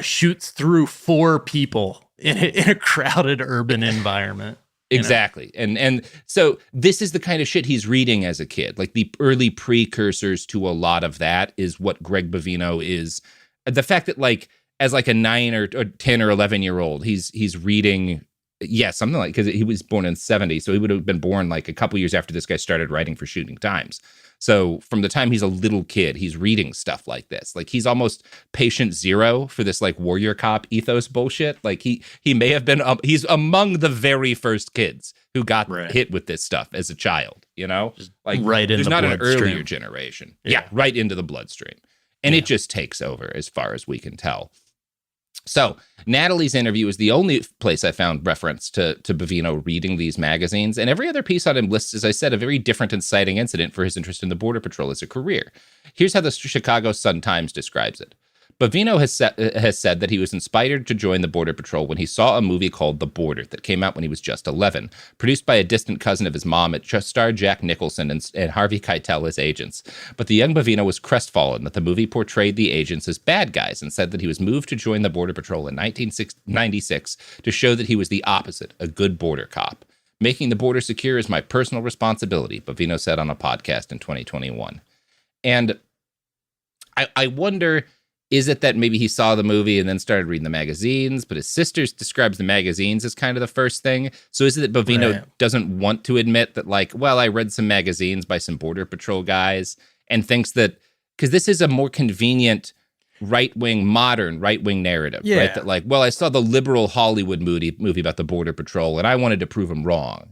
shoots through 4 people in a crowded urban environment. Exactly. And so this is the kind of shit he's reading as a kid. The early precursors to a lot of that is what Greg Bovino is. The fact that as a 9 or 10 or 11-year-old, he's reading, something because he was born in 1970, so he would have been born a couple years after this guy started writing for Shooting Times. So from the time he's a little kid, he's reading stuff like this. He's almost patient zero for this warrior cop ethos bullshit. He may have been he's among the very first kids who got hit with this stuff as a child. Right in there's the not bloodstream. an earlier generation. Yeah, right into the bloodstream, and it just takes over as far as we can tell. So Natalie's interview is the only place I found reference to Bovino reading these magazines, and every other piece on him lists, as I said, a very different inciting incident for his interest in the Border Patrol as a career. Here's how the Chicago Sun-Times describes it. Bovino has said that he was inspired to join the Border Patrol when he saw a movie called The Border that came out when he was just 11, produced by a distant cousin of his mom. It just starred Jack Nicholson and Harvey Keitel as agents. But the young Bovino was crestfallen that the movie portrayed the agents as bad guys and said that he was moved to join the Border Patrol in 1996 to show that he was the opposite, a good border cop. Making the border secure is my personal responsibility, Bovino said on a podcast in 2021. And I wonder, is it that maybe he saw the movie and then started reading the magazines, but his sister describes the magazines as kind of the first thing? So is it that Bovino doesn't want to admit that I read some magazines by some Border Patrol guys and thinks that, because this is a more convenient modern right-wing narrative, right? That I saw the liberal Hollywood movie about the Border Patrol and I wanted to prove him wrong,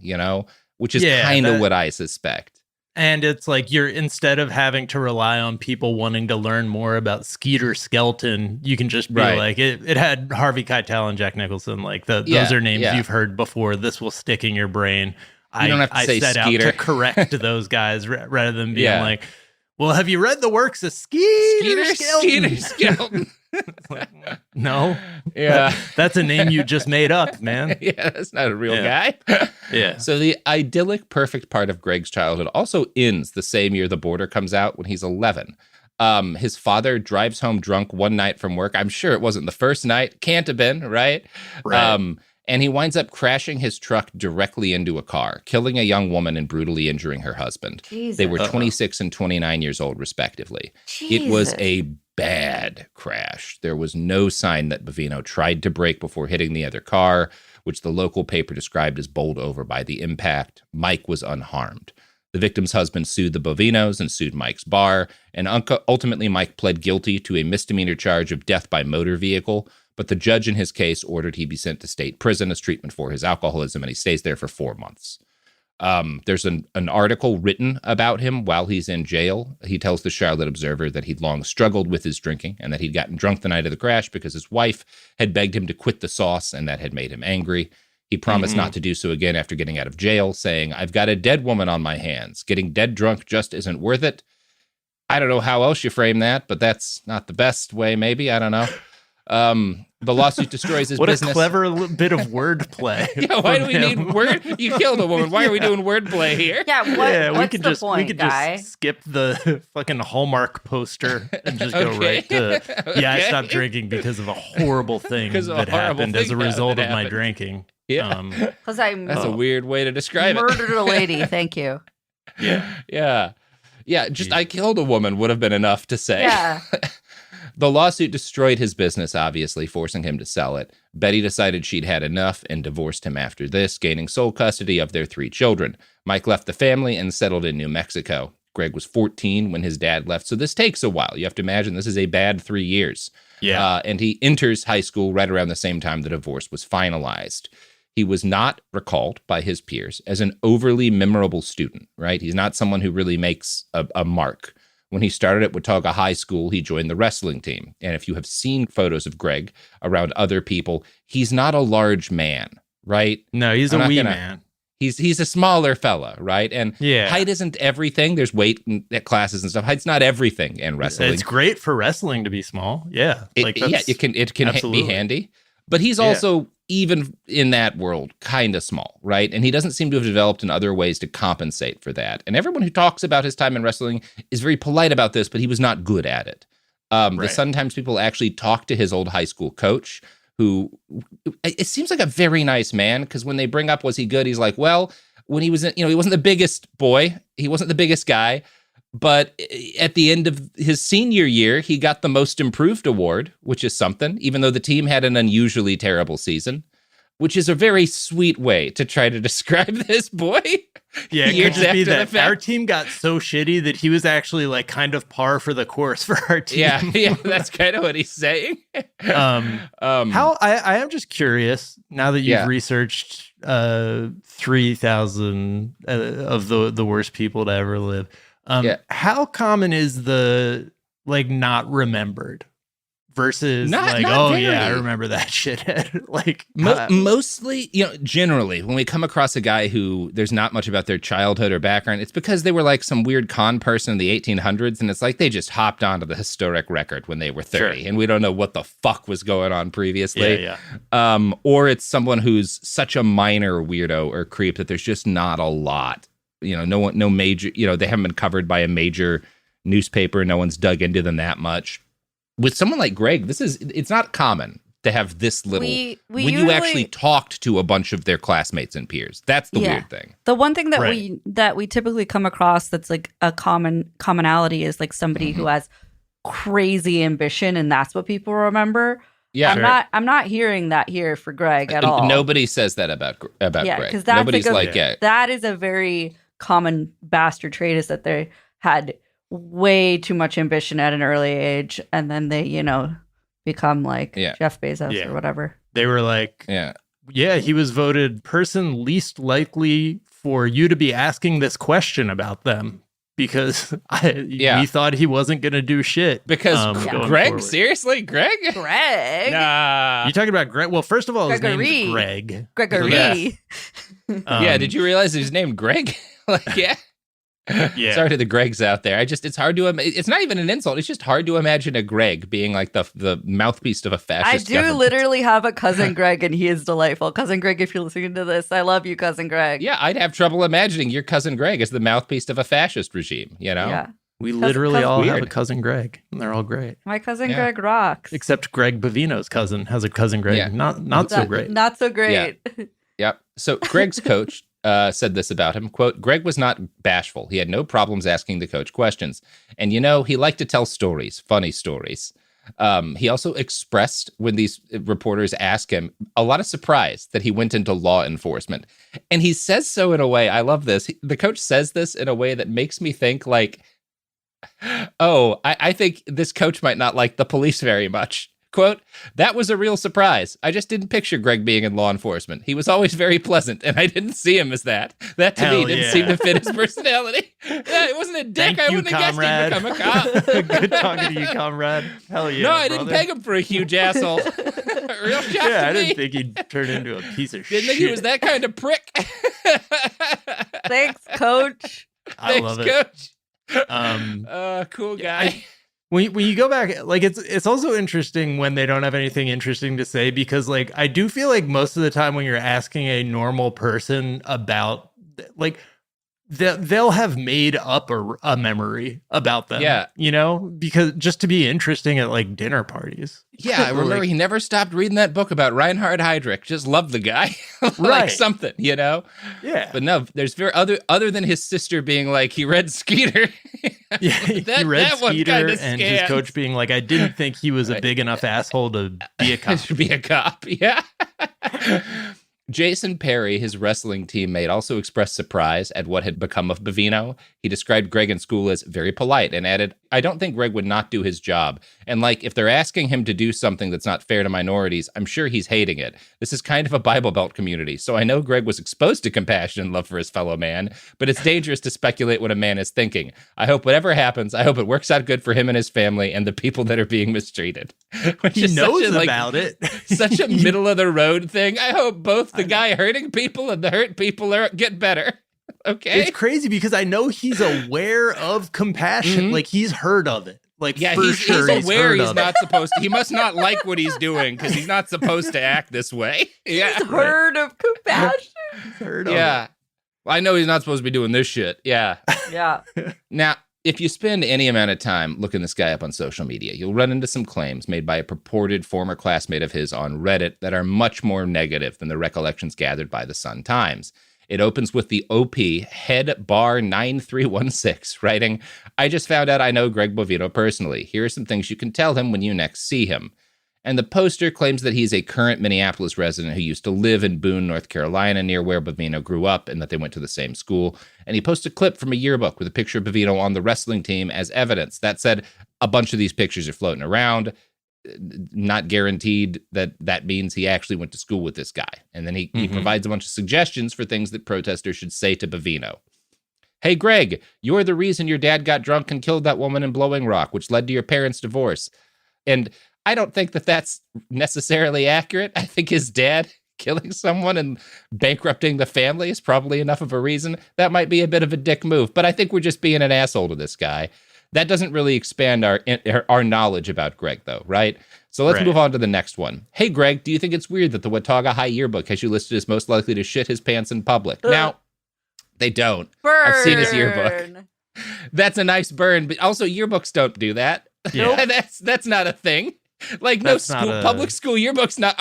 which is kind of what I suspect. And it's you're, instead of having to rely on people wanting to learn more about Skeeter Skelton, you can just be it had Harvey Keitel and Jack Nicholson. Those are names you've heard before. This will stick in your brain. You don't have to say set Skeeter. out to correct those guys rather than being well, have you read the works of Skeeter Skelton? No. Yeah. That's a name you just made up, man. Yeah, that's not a real guy. Yeah. So the idyllic, perfect part of Greg's childhood also ends the same year The Border comes out, when he's 11. His father drives home drunk one night from work. I'm sure it wasn't the first night. Can't have been, right? And he winds up crashing his truck directly into a car, killing a young woman and brutally injuring her husband. Jesus. They were 26 and 29 years old, respectively. Jesus. It was a bad crash. There was no sign that Bovino tried to brake before hitting the other car, which the local paper described as bowled over by the impact. Mike was unharmed. The victim's husband sued the Bovinos and sued Mike's bar, and ultimately Mike pled guilty to a misdemeanor charge of death by motor vehicle, but the judge in his case ordered he be sent to state prison as treatment for his alcoholism, and he stays there for 4 months. There's an article written about him while he's in jail. He tells the Charlotte Observer that he'd long struggled with his drinking and that he'd gotten drunk the night of the crash because his wife had begged him to quit the sauce, and that had made him angry. He promised not to do so again after getting out of jail, saying, "I've got a dead woman on my hands. Getting dead drunk just isn't worth it." I don't know how else you frame that, but that's not the best way, maybe. I don't know. The lawsuit destroys his business. What a clever bit of wordplay. Yeah, why do we need word? You killed a woman. Why are we doing wordplay here? Yeah, what's the point, we could guy? just skip the fucking Hallmark poster and just go right to, I stopped drinking because of a horrible thing that happened as a result of my drinking. Yeah. Because I That's a weird way to describe it. murdered a lady. Thank you. Yeah. Just I killed a woman would have been enough to say. Yeah. The lawsuit destroyed his business, obviously, forcing him to sell it. Betty decided she'd had enough and divorced him after this, gaining sole custody of their 3 children. Mike left the family and settled in New Mexico. Greg was 14 when his dad left, so this takes a while. You have to imagine this is a bad 3 years. Yeah. And he enters high school right around the same time the divorce was finalized. He was not recalled by his peers as an overly memorable student, right? He's not someone who really makes a mark. When he started at Watauga High School, he joined the wrestling team. And if you have seen photos of Greg around other people, he's not a large man, right? No, he's a wee man. He's a smaller fella, right? And height isn't everything. There's weight at classes and stuff. Height's not everything in wrestling. It's great for wrestling to be small. Yeah. It can be handy. But he's also, even in that world, kind of small, right? And he doesn't seem to have developed in other ways to compensate for that. And everyone who talks about his time in wrestling is very polite about this, but he was not good at it. The Sun-Times people actually talked to his old high school coach, who it seems like a very nice man, because when they bring up, was he good? He's like, well, when he was, he wasn't the biggest boy. He wasn't the biggest guy. But at the end of his senior year, he got the Most Improved award, which is something, even though the team had an unusually terrible season, which is a very sweet way to try to describe this boy. Yeah, it could just be that our team got so shitty that he was actually like kind of par for the course for our team. Yeah, that's kind of what he's saying. How I am just curious, now that you've researched 3,000 of the worst people to ever live. How common is the not remembered versus not very. I remember that shithead. Mostly, generally when we come across a guy who there's not much about their childhood or background, it's because they were like some weird con person in the 1800s, and it's like they just hopped onto the historic record when they were 30, and we don't know what the fuck was going on previously. Or it's someone who's such a minor weirdo or creep that there's just not a lot. No major, they haven't been covered by a major newspaper. No one's dug into them that much. With someone like Greg, it's not common to have this little, when you actually talked to a bunch of their classmates and peers. That's the weird thing. The one thing that we typically come across that's like a commonality is like somebody who has crazy ambition, and that's what people remember. Yeah, I'm not hearing that here for Greg at all. Nobody says that about Greg. Because nobody's that is a very common bastard trait, is that they had way too much ambition at an early age, and then they become like Jeff Bezos or whatever. They were like, he was voted person least likely for you to be asking this question about them, because we thought he wasn't going to do shit. Because Greg? Forward. Seriously? Greg? Greg? You talking about Greg? Well, first of all, his name is Greg. Gregory. Did you realize he's named Greg? Sorry to the Gregs out there. It's hard to it's not even an insult. It's just hard to imagine a Greg being like the mouthpiece of a fascist government. Literally have a cousin Greg, and he is delightful. Cousin Greg, if you're listening to this, I love you, cousin Greg. Yeah, I'd have trouble imagining your cousin Greg as the mouthpiece of a fascist regime, Yeah. We literally all have a cousin Greg, and they're all great. My cousin Greg rocks. Except Greg Bovino's cousin has a cousin Greg. Yeah. Not so great. Not so great. Yep. So Greg's coach said this about him, quote, Greg was not bashful. He had no problems asking the coach questions. And, he liked to tell stories, funny stories. He also expressed, when these reporters asked him, a lot of surprise that he went into law enforcement. And he says so in a way, I love this. The coach says this in a way that makes me think like, I think this coach might not like the police very much. Quote, that was a real surprise. I just didn't picture Greg being in law enforcement. He was always very pleasant, and I didn't see him as that. That to me didn't seem to fit his personality. It wasn't a dick. I wouldn't have guessed he'd become a cop. Good talking to you, comrade. Hell yeah. No, I didn't peg him for a huge asshole. Real shock to me. I didn't think he'd turn into a piece of shit. Didn't think he was that kind of prick. Thanks, coach. I love it. Coach. Cool guy. When you go back, it's also interesting when they don't have anything interesting to say, because I do feel like most of the time when you're asking a normal person about they'll have made up a memory about them. Yeah. You know, because just to be interesting at like dinner parties. Yeah, I remember Like, he never stopped reading that book about Reinhard Heydrich. Just loved the guy. Like Right. something, you know? Yeah. But no, there's other than his sister being like, he read Skeeter. Yeah, he read that one Skeeter kinda and his scans. coach being like, I didn't think he was a big enough asshole to be a cop. To be a cop, yeah. Jason Perry, his wrestling teammate, also expressed surprise at what had become of Bovino. He described Greg in school as very polite and added, I don't think Greg would not do his job. And like, if they're asking him to do something that's not fair to minorities, I'm sure he's hating it. This is kind of a Bible Belt community, so I know Greg was exposed to compassion and love for his fellow man, but it's dangerous to speculate what a man is thinking. I hope whatever happens, I hope it works out good for him and his family and the people that are being mistreated. Which He is knows such a, about it. Such a middle of the road thing. I hope both the guy hurting people and the hurt people get better. Okay. It's crazy because I know he's aware of compassion. Mhm. Like he's heard of it. Like Yeah, for he's sure aware heard he's of not it. supposed to. He must not like what he's doing because he's not supposed to act this way. Yeah. He's heard of compassion. Heard of Yeah. it. Well, I know he's not supposed to be doing this shit. Yeah. Yeah. Now, if you spend any amount of time looking this guy up on social media, you'll run into some claims made by a purported former classmate of his on Reddit that are much more negative than the recollections gathered by the Sun-Times. It opens with the OP Head Bar 9316 writing, I just found out I know Greg Bovino personally. Here are some things you can tell him when you next see him. And the poster claims that he's a current Minneapolis resident who used to live in Boone, North Carolina, near where Bovino grew up, and that they went to the same school. And he posts a clip from a yearbook with a picture of Bovino on the wrestling team as evidence. That said, a bunch of these pictures are floating around. Not guaranteed that means he actually went to school with this guy. And then he provides a bunch of suggestions for things that protesters should say to Bovino. Hey, Greg, you're the reason your dad got drunk and killed that woman in Blowing Rock, which led to your parents' divorce. And I don't think that that's necessarily accurate. I think his dad killing someone and bankrupting the family is probably enough of a reason. That might be a bit of a dick move, but I think we're just being an asshole to this guy. That doesn't really expand our knowledge about Greg, though, right? So let's move on to the next one. Hey, Greg, do you think it's weird that the Watauga High yearbook has you listed as most likely to shit his pants in public? Now, they don't. Burn. I've seen his yearbook. That's a nice burn, but also yearbooks don't do that. Yeah. That's not a thing. Like, no That's not school, public school yearbook's not.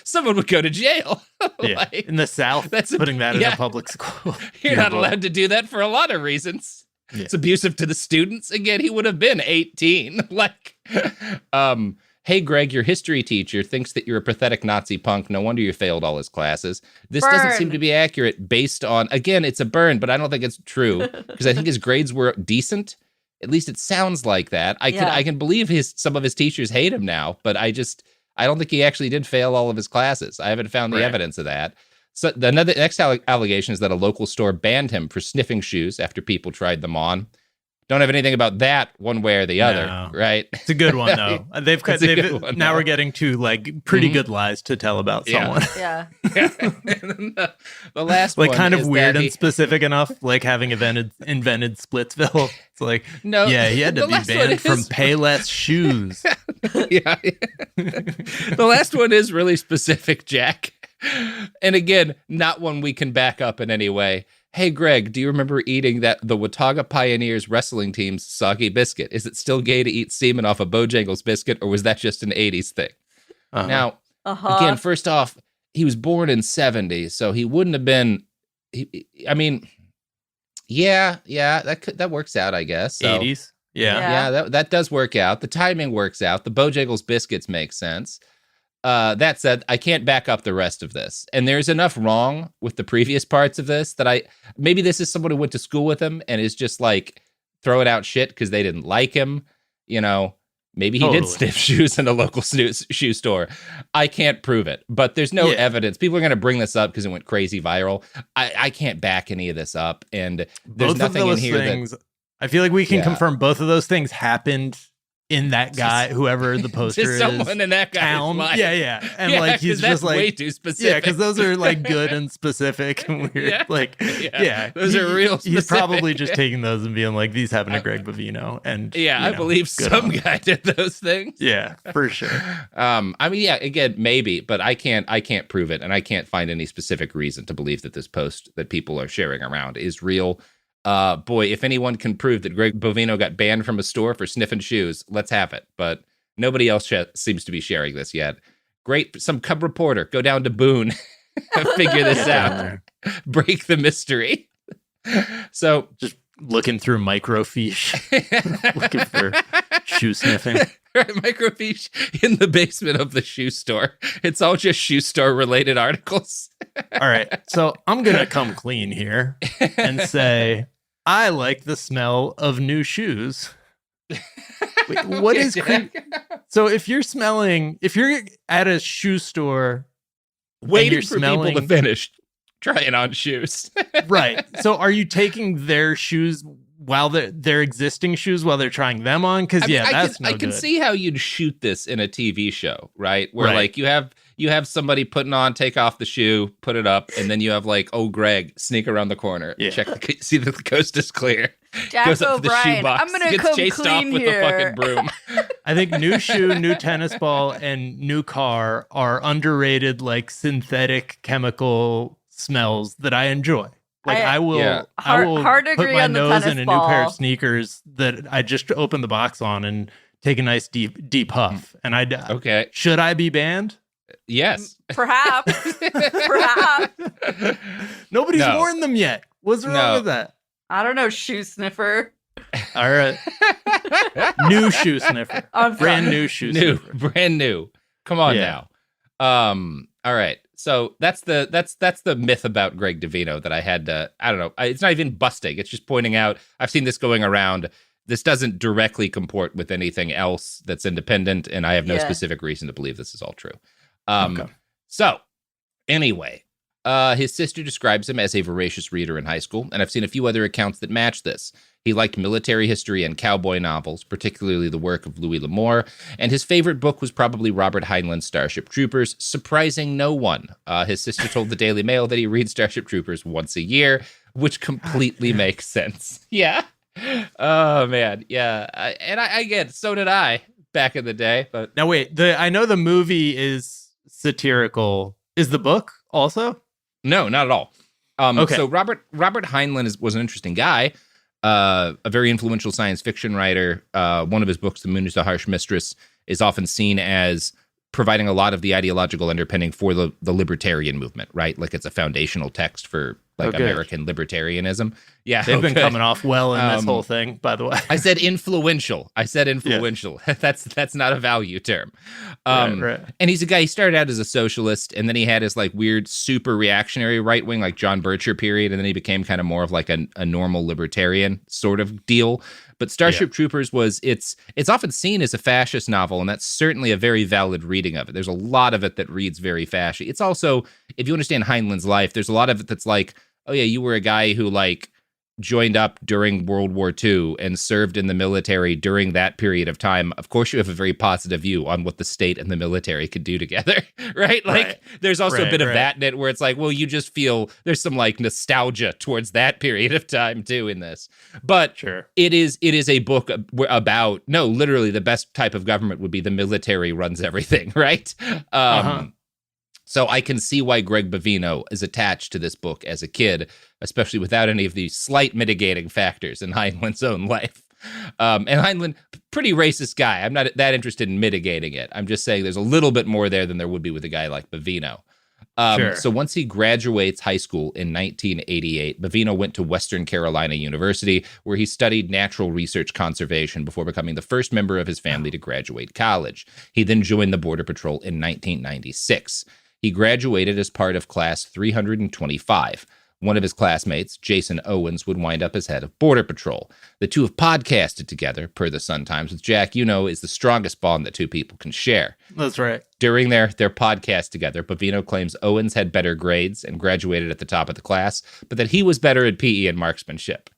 Someone would go to jail. Yeah. Like, In the South, putting that in a public school. You're not yearbook. allowed to do that for a lot of reasons. Yeah. It's abusive to the students. Again, he would have been 18. Like, hey, Greg, your history teacher thinks that you're a pathetic Nazi punk. No wonder you failed all his classes. This doesn't seem to be accurate based on, again, it's a burn, but I don't think it's true because I think his grades were decent. At least it sounds like that. I can believe some of his teachers hate him now, but I don't think he actually did fail all of his classes. I haven't found the evidence of that. So the next allegation is that a local store banned him for sniffing shoes after people tried them on. Don't have anything about that one way or the other, right? It's a good one though. Now we're getting to like pretty good lies to tell about someone. Yeah. And then the last like one kind of is weird that and specific enough, like having invented Splitsville. It's like, no, yeah, he had to the be last one banned from is- Payless shoes. Yeah. The last one is really specific, Jack. And again, not one we can back up in any way. Hey, Greg, do you remember eating the Watauga Pioneers wrestling team's soggy biscuit? Is it still gay to eat semen off a Bojangles biscuit, or was that just an 80s thing? Now, again, first off, he was born in 70, so he wouldn't have been, that works out, I guess. So, 80s? Yeah. Yeah, that does work out. The timing works out. The Bojangles biscuits make sense. That said, I can't back up the rest of this. And there's enough wrong with the previous parts of this that maybe this is someone who went to school with him and is just like throwing out shit because they didn't like him. You know, maybe he did sniff shoes in a local shoe store. I can't prove it, but there's no evidence. People are going to bring this up because it went crazy viral. I can't back any of this up. And there's Both nothing of those in here things, I feel like we can confirm both of those things happened in that guy, whoever the poster is. Someone in that guy's life. Yeah. And like he's that's just like way too specific. Yeah, because those are like good and specific and weird. Yeah. Like those are real specific. He's probably just taking those and being like, these happen to Greg Bovino. And I believe some guy did those things. Yeah, for sure. Again, maybe, but I can't prove it, and I can't find any specific reason to believe that this post that people are sharing around is real. Boy, if anyone can prove that Greg Bovino got banned from a store for sniffing shoes, let's have it. But nobody else seems to be sharing this yet. Great. Some cub reporter, go down to Boone, figure this out, break the mystery. So just looking through microfiche, looking for shoe sniffing. Right, microfiche in the basement of the shoe store. It's all just shoe store related articles. All right. So I'm going to come clean here and say, I like the smell of new shoes. Wait, what is so if you're at a shoe store waiting for people to finish trying on shoes. Right. So are you taking their shoes while their existing shoes while they're trying them on? Because I can see how you'd shoot this in a TV show, right? Where like you have somebody putting on, take off the shoe, put it up, and then you have like, oh, Greg, sneak around the corner, check, see that the coast is clear. Jack goes up to the shoe box, I'm gonna gets come chased off clean with here. the fucking broom. I think new shoe, new tennis ball, and new car are underrated, like synthetic chemical smells that I enjoy. Like I will hard to put agree my on the nose tennis in a ball. new pair of sneakers that I just opened the box on and take a nice deep huff. And should I be banned? Yes, perhaps. Nobody's worn them yet. What's wrong with that? I don't know, shoe sniffer. All right, new shoe sniffer, brand new shoe sniffer, brand new. Come on now. All right. So that's the myth about Greg Bovino that I had to, I don't know. It's not even busting. It's just pointing out, I've seen this going around. This doesn't directly comport with anything else that's independent, and I have no specific reason to believe this is all true. So anyway, his sister describes him as a voracious reader in high school, and I've seen a few other accounts that match this. He liked military history and cowboy novels, particularly the work of Louis L'Amour, and his favorite book was probably Robert Heinlein's Starship Troopers, surprising no one. His sister told the Daily Mail that he reads Starship Troopers once a year, which completely makes sense. Yeah. Oh, man. Yeah. I get it. So did I back in the day. But now, wait, I know the movie is satirical. Is the book also? No, not at all. Okay. So Robert Heinlein was an interesting guy. A very influential science fiction writer. One of his books, The Moon is the Harsh Mistress, is often seen as providing a lot of the ideological underpinning for the libertarian movement, right? Like it's a foundational text for American libertarianism. Yeah, they've been coming off well in this whole thing, by the way. I said influential. Yeah. That's not a value term. Right. And he's a guy, he started out as a socialist, and then he had his like weird super reactionary right wing, like John Bircher period, and then he became kind of more of like a normal libertarian sort of deal. But Starship Troopers it's often seen as a fascist novel, and that's certainly a very valid reading of it. There's a lot of it that reads very fascist. It's also, if you understand Heinlein's life, there's a lot of it that's like, oh yeah, you were a guy who like joined up during World War II and served in the military during that period of time. Of course, you have a very positive view on what the state and the military could do together, right? Like, there's also a bit of that in it where it's like, well, you just feel there's some like nostalgia towards that period of time too in this. But it is a book about, no, literally the best type of government would be the military runs everything, right? So I can see why Greg Bovino is attached to this book as a kid, especially without any of the slight mitigating factors in Heinlein's own life. And Heinlein, pretty racist guy. I'm not that interested in mitigating it. I'm just saying there's a little bit more there than there would be with a guy like Bovino. So once he graduates high school in 1988, Bovino went to Western Carolina University, where he studied natural research conservation before becoming the first member of his family to graduate college. He then joined the Border Patrol in 1996. He graduated as part of class 325. One of his classmates, Jason Owens, would wind up as head of Border Patrol. The two have podcasted together, per the Sun-Times, with Jack, is the strongest bond that two people can share. That's right. During their podcast together, Bovino claims Owens had better grades and graduated at the top of the class, but that he was better at PE and marksmanship.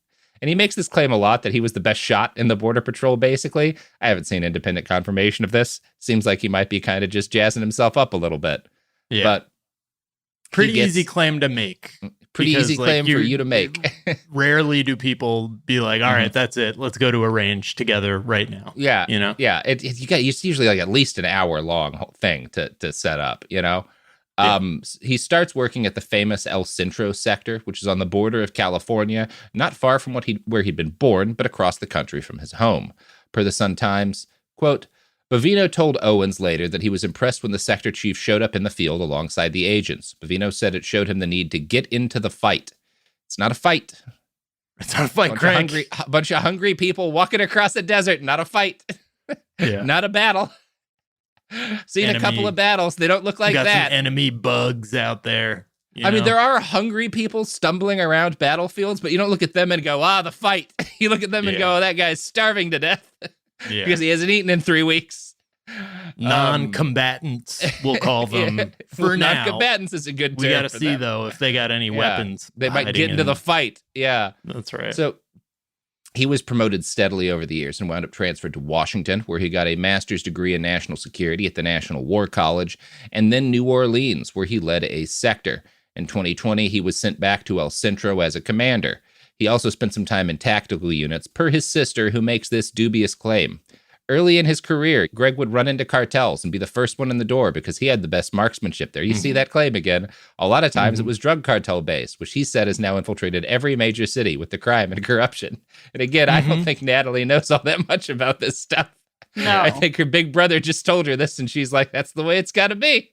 And he makes this claim a lot, that he was the best shot in the Border Patrol, basically. I haven't seen independent confirmation of this. Seems like he might be kind of just jazzing himself up a little bit. Yeah. But pretty easy claim to make. Pretty easy claim for you to make. Rarely do people be like, all right, that's it. Let's go to a range together right now. Yeah. Yeah. It's usually like at least an hour long thing to set up, He starts working at the famous El Centro sector, which is on the border of California, not far from where he'd been born, but across the country from his home. Per the Sun-Times, quote, Bovino told Owens later that he was impressed when the sector chief showed up in the field alongside the agents. Bovino said it showed him the need to get into the fight. It's not a fight. It's not a fight, Greg. A bunch of hungry people walking across a desert, not a fight. Not a battle. Seen a couple of battles. They don't look like got that. Some enemy bugs out there. I mean, there are hungry people stumbling around battlefields, but you don't look at them and go, the fight. You look at them and go, that guy's starving to death because he hasn't eaten in 3 weeks. Non-combatants, we'll call them for now. Non-combatants is a good term. We got to see, though, if they got any weapons. They might get into the fight. Yeah. That's right. So he was promoted steadily over the years and wound up transferred to Washington, where he got a master's degree in national security at the National War College, and then New Orleans, where he led a sector. In 2020, he was sent back to El Centro as a commander. He also spent some time in tactical units, per his sister, who makes this dubious claim. Early in his career, Greg would run into cartels and be the first one in the door because he had the best marksmanship there. You see that claim again. A lot of times it was drug cartel based, which he said has now infiltrated every major city with the crime and corruption. And again, I don't think Natalie knows all that much about this stuff. No. I think her big brother just told her this and she's like, that's the way it's got to be.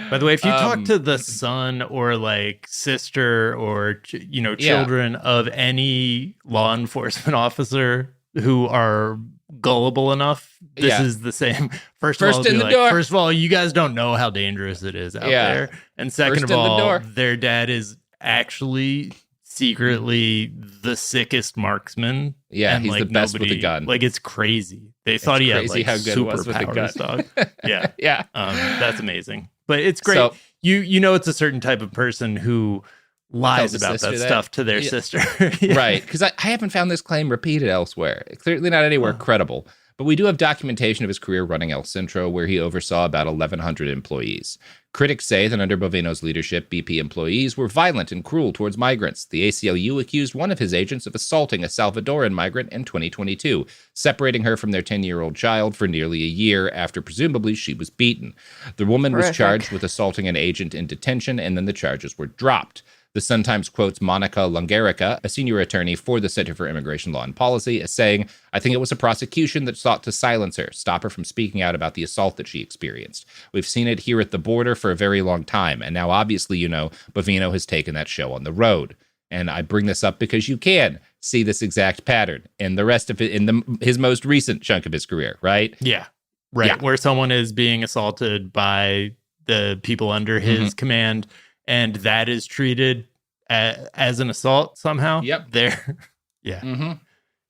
By the way, if you talk to the son or like sister or, children of any law enforcement officer who are gullible enough, this is the same. First of all, first of all, you guys don't know how dangerous it is out there. And second of all, their dad is actually secretly the sickest marksman. Yeah, and he's the best with a gun. Like, it's crazy. They thought he had like how good it was with a gun. dog. Yeah. Yeah. That's amazing. But it's great. So, it's a certain type of person who lies about that stuff to their sister. Right. Because I haven't found this claim repeated elsewhere. Clearly not anywhere credible. But we do have documentation of his career running El Centro, where he oversaw about 1,100 employees. Critics say that under Bovino's leadership, BP employees were violent and cruel towards migrants. The ACLU accused one of his agents of assaulting a Salvadoran migrant in 2022, separating her from their 10-year-old child for nearly a year after presumably she was beaten. The woman was charged with assaulting an agent in detention, and then the charges were dropped. The Sun-Times quotes Monica Longerica, a senior attorney for the Center for Immigration Law and Policy, as saying, I think it was a prosecution that sought to silence her, stop her from speaking out about the assault that she experienced. We've seen it here at the border for a very long time, and now obviously, Bovino has taken that show on the road. And I bring this up because you can see this exact pattern in the rest of it, in his most recent chunk of his career, right? Yeah, right. Yeah. Where someone is being assaulted by the people under his command, and that is treated as an assault somehow. Yep. Yeah.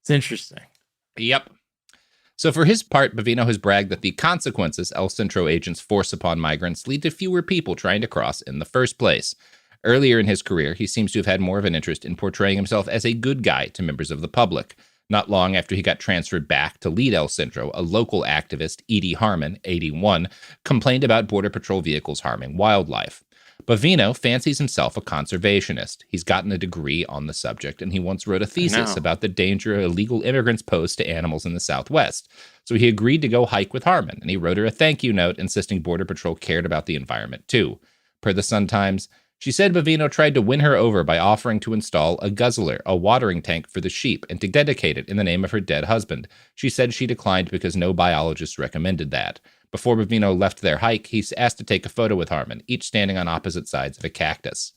It's interesting. Yep. So for his part, Bovino has bragged that the consequences El Centro agents force upon migrants lead to fewer people trying to cross in the first place. Earlier in his career, he seems to have had more of an interest in portraying himself as a good guy to members of the public. Not long after he got transferred back to lead El Centro, a local activist, Edie Harmon, 81, complained about Border Patrol vehicles harming wildlife. Bovino fancies himself a conservationist. He's gotten a degree on the subject, and he once wrote a thesis about the danger illegal immigrants pose to animals in the Southwest. So he agreed to go hike with Harmon, and he wrote her a thank you note insisting Border Patrol cared about the environment too. Per the Sun-Times, she said Bovino tried to win her over by offering to install a guzzler, a watering tank for the sheep, and to dedicate it in the name of her dead husband. She said she declined because no biologist recommended that. Before Bovino left their hike, he's asked to take a photo with Harmon, each standing on opposite sides of a cactus.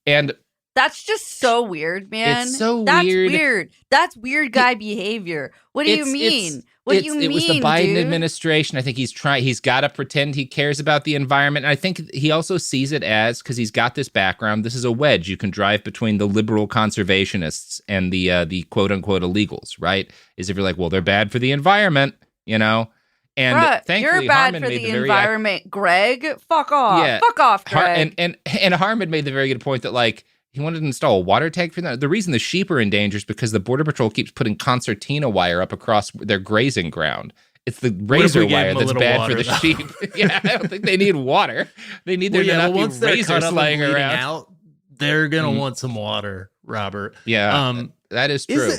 And that's just so weird, man. It's so That's weird. weird. That's weird guy behavior. What do you mean? What do you mean, It was the Biden dude? administration. I think he's got to pretend he cares about the environment. And I think he also sees it as, because he's got this background, this is a wedge you can drive between the liberal conservationists and the quote-unquote illegals, right? Is if you're like, well, they're bad for the environment, And Bruh, thankfully, you're bad Harmon for made the very environment, Greg. Fuck off. Yeah. Fuck off, Greg. And Harmon made the very good point that, like, he wanted to install a water tank for them. The reason the sheep are in danger is because the Border Patrol keeps putting concertina wire up across their grazing ground. It's the razor wire that's bad for the sheep. Yeah, I don't think they need water. They need there to not be razors laying around. Out, they're going to want some water, Robert. Yeah, that is true.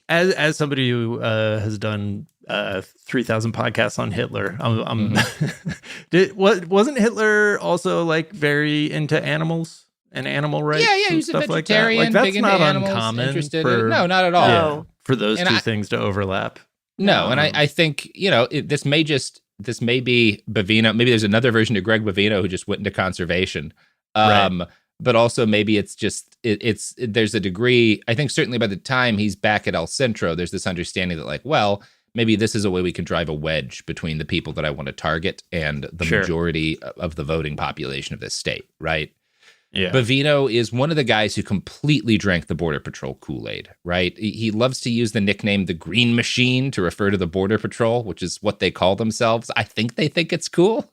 As somebody who has done 3,000 podcasts on Hitler. Wasn't Hitler also like very into animals and animal rights? Yeah, he's a vegetarian, like that? big That's into not animals, uncommon. No, not at all. Yeah, for those two things to overlap. No, and I think, this may be Bovino. Maybe there's another version of Greg Bovino who just went into conservation. Right. But also maybe it's just, there's a degree, I think certainly by the time he's back at El Centro, there's this understanding that like, well, maybe this is a way we can drive a wedge between the people that I want to target and the majority of the voting population of this state, right? Yeah. Bovino is one of the guys who completely drank the Border Patrol Kool-Aid, right? He loves to use the nickname the Green Machine to refer to the Border Patrol, which is what they call themselves. I think they think it's cool.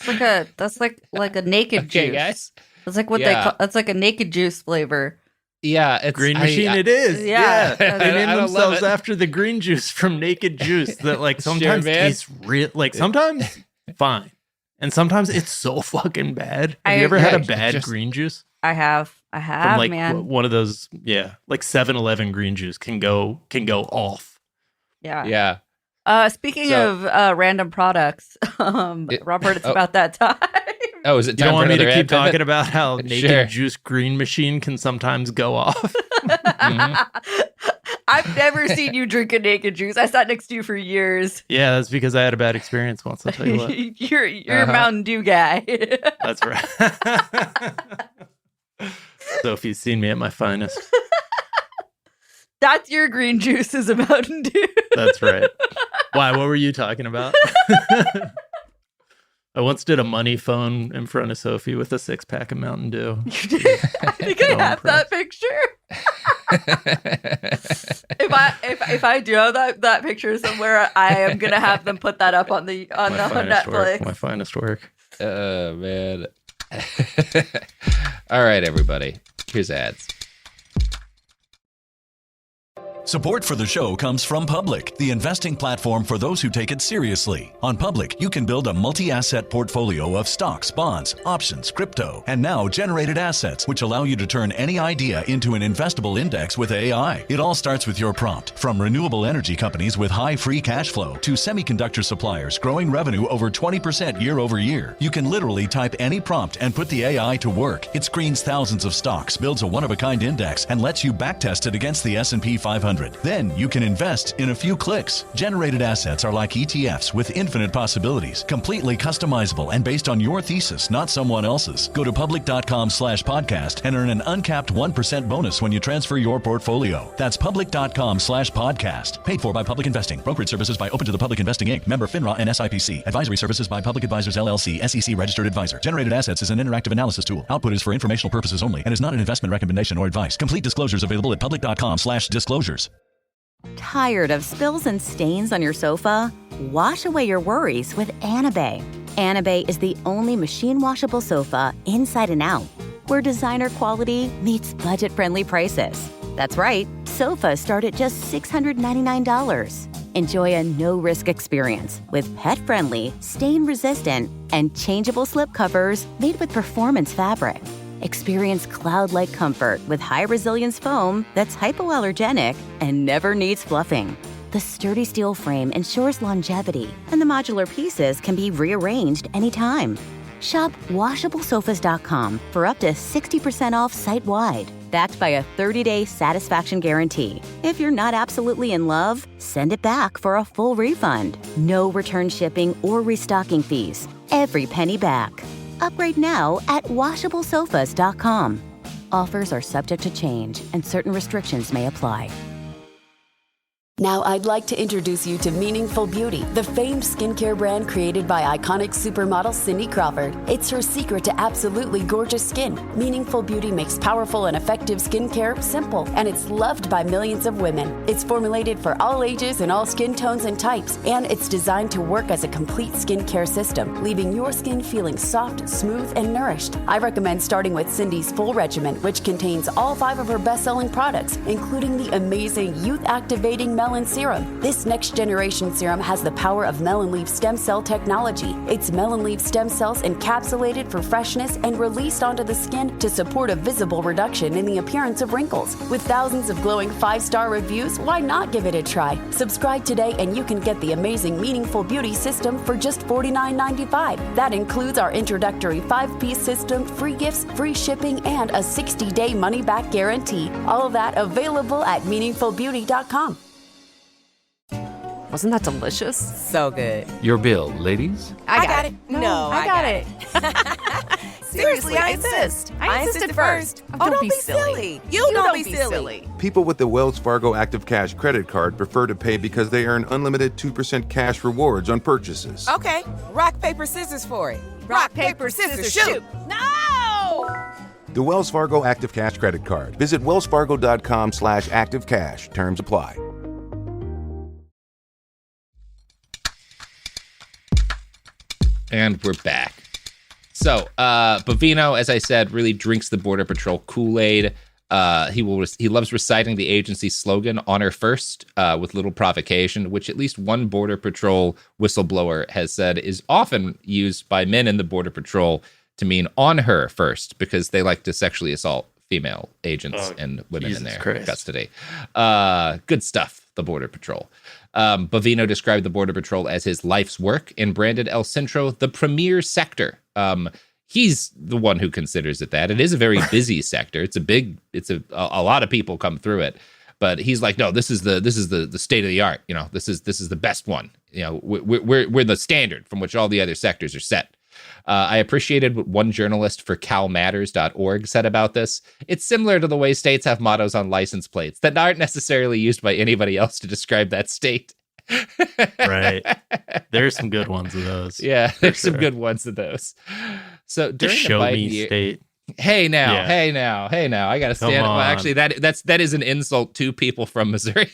That's like a naked juice. Guys. That's like what they call. That's like a naked juice flavor. Yeah, it's Green Machine. It is. Yeah. They named themselves after the green juice from Naked Juice that like sometimes tastes real, like sometimes fine, and sometimes it's so fucking bad. Have you ever had a bad green juice? I have, From like man. one of those, like 7-Eleven green juice can go off. Yeah. Speaking of random products, Robert, it's about that time. Oh, is it time you don't want for me to another keep ad? talking about how Naked Juice Green Machine can sometimes go off? I've never seen you drink a naked juice. I sat next to you for years. Yeah, that's because I had a bad experience once. I'll tell you what. You're a Mountain Dew guy. That's right. Sophie's seen me at my finest. That's your green juice is a Mountain Dew. That's right. Why? What were you talking about? I once did a money phone in front of Sophie with a 6-pack of Mountain Dew. I think I have that picture. if I do have that picture somewhere, I am gonna have them put that up on Netflix. My finest work. Oh man. All right, everybody. Here's ads. Support for the show comes from Public, the investing platform for those who take it seriously. On Public, you can build a multi-asset portfolio of stocks, bonds, options, crypto, and now generated assets, which allow you to turn any idea into an investable index with AI. It all starts with your prompt. From renewable energy companies with high free cash flow to semiconductor suppliers growing revenue over 20% year over year, you can literally type any prompt and put the AI to work. It screens thousands of stocks, builds a one-of-a-kind index, and lets you backtest it against the S&P 500. Then you can invest in a few clicks. Generated assets are like ETFs with infinite possibilities, completely customizable and based on your thesis, not someone else's. Go to public.com/podcast and earn an uncapped 1% bonus when you transfer your portfolio. That's public.com/podcast. Paid for by Public Investing. Brokerage services by Open to the Public Investing Inc. Member FINRA and SIPC. Advisory services by Public Advisors LLC, SEC registered advisor. Generated assets is an interactive analysis tool. Output is for informational purposes only and is not an investment recommendation or advice. Complete disclosures available at public.com/disclosures. Tired of spills and stains on your sofa? Wash away your worries with Anabay. Anabay is the only machine washable sofa inside and out, where designer quality meets budget-friendly prices. That's right, sofas start at just $699. Enjoy a no-risk experience with pet-friendly, stain-resistant, and changeable slip covers made with performance fabric. Experience cloud-like comfort with high-resilience foam that's hypoallergenic and never needs fluffing. The sturdy steel frame ensures longevity, and the modular pieces can be rearranged anytime. Shop WashableSofas.com for up to 60% off site-wide, backed by a 30-day satisfaction guarantee. If you're not absolutely in love, send it back for a full refund. No return shipping or restocking fees. Every penny back. Upgrade now at WashableSofas.com. Offers are subject to change, and certain restrictions may apply. Now I'd like to introduce you to Meaningful Beauty, the famed skincare brand created by iconic supermodel Cindy Crawford. It's her secret to absolutely gorgeous skin. Meaningful Beauty makes powerful and effective skincare simple, and it's loved by millions of women. It's formulated for all ages and all skin tones and types, and it's designed to work as a complete skincare system, leaving your skin feeling soft, smooth, and nourished. I recommend starting with Cindy's full regimen, which contains all 5 of her best-selling products, including the amazing youth-activating Melon Serum. This next-generation serum has the power of melon leaf stem cell technology. It's melon leaf stem cells encapsulated for freshness and released onto the skin to support a visible reduction in the appearance of wrinkles. With thousands of glowing 5-star reviews, why not give it a try? Subscribe today and you can get the amazing Meaningful Beauty system for just $49.95. That includes our introductory 5-piece system, free gifts, free shipping, and a 60-day money-back guarantee. All of that available at meaningfulbeauty.com. Wasn't that delicious? So good. Your bill, ladies? I got it. No, I got it. Seriously, I insist. I insisted first. Oh, don't be silly. You don't be silly. People with the Wells Fargo Active Cash credit card prefer to pay because they earn unlimited 2% cash rewards on purchases. Okay, rock, paper, scissors for it. Rock, paper, scissors, shoot. No! The Wells Fargo Active Cash credit card. Visit wellsfargo.com/activecash. Terms apply. And we're back. So, Bovino, as I said, really drinks the Border Patrol Kool-Aid. He loves reciting the agency's slogan, "Honor First," with little provocation, which at least one Border Patrol whistleblower has said is often used by men in the Border Patrol to mean "on her first," because they like to sexually assault female agents and women in their custody. Good stuff, the Border Patrol. Bovino described the Border Patrol as his life's work and branded El Centro the premier sector. He's the one who considers it that. It is a very busy sector. It's a lot of people come through it. But he's like, no, this is the state of the art. You know, this is the best one. You know, we're the standard from which all the other sectors are set. I appreciated what one journalist for calmatters.org said about this. It's similar to the way states have mottos on license plates that aren't necessarily used by anybody else to describe that state. Right. There's some good ones of those. Yeah, there's some good ones of those. So during the show Biden me year, state. Hey now, Yeah. hey now. I got to stand. Well, actually, that is an insult to people from Missouri.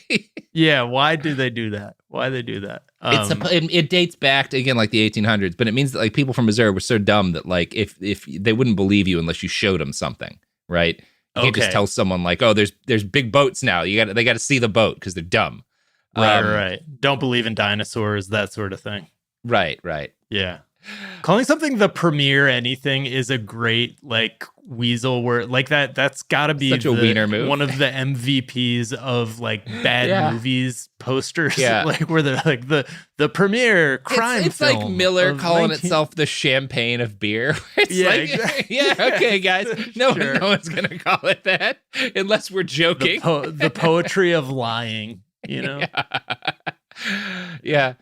Yeah, why do they do that? It dates back to, again, like the 1800s, but it means that like people from Missouri were so dumb that like if they wouldn't believe you unless you showed them something, right? You can't just tell someone like, oh, there's big boats now. They got to see the boat because they're dumb. Right. Don't believe in dinosaurs, that sort of thing. Right. Yeah. Calling something the premier anything is a great like weasel word like that. That's got to be such a wiener move. One of the MVPs of like bad movies posters. Yeah. Like where they're like the premier crime. It's film like Miller of calling itself the champagne of beer. It's exactly. Yeah, okay, guys. No Sure. one's gonna call it that unless we're joking. The poetry of lying. You know. Yeah.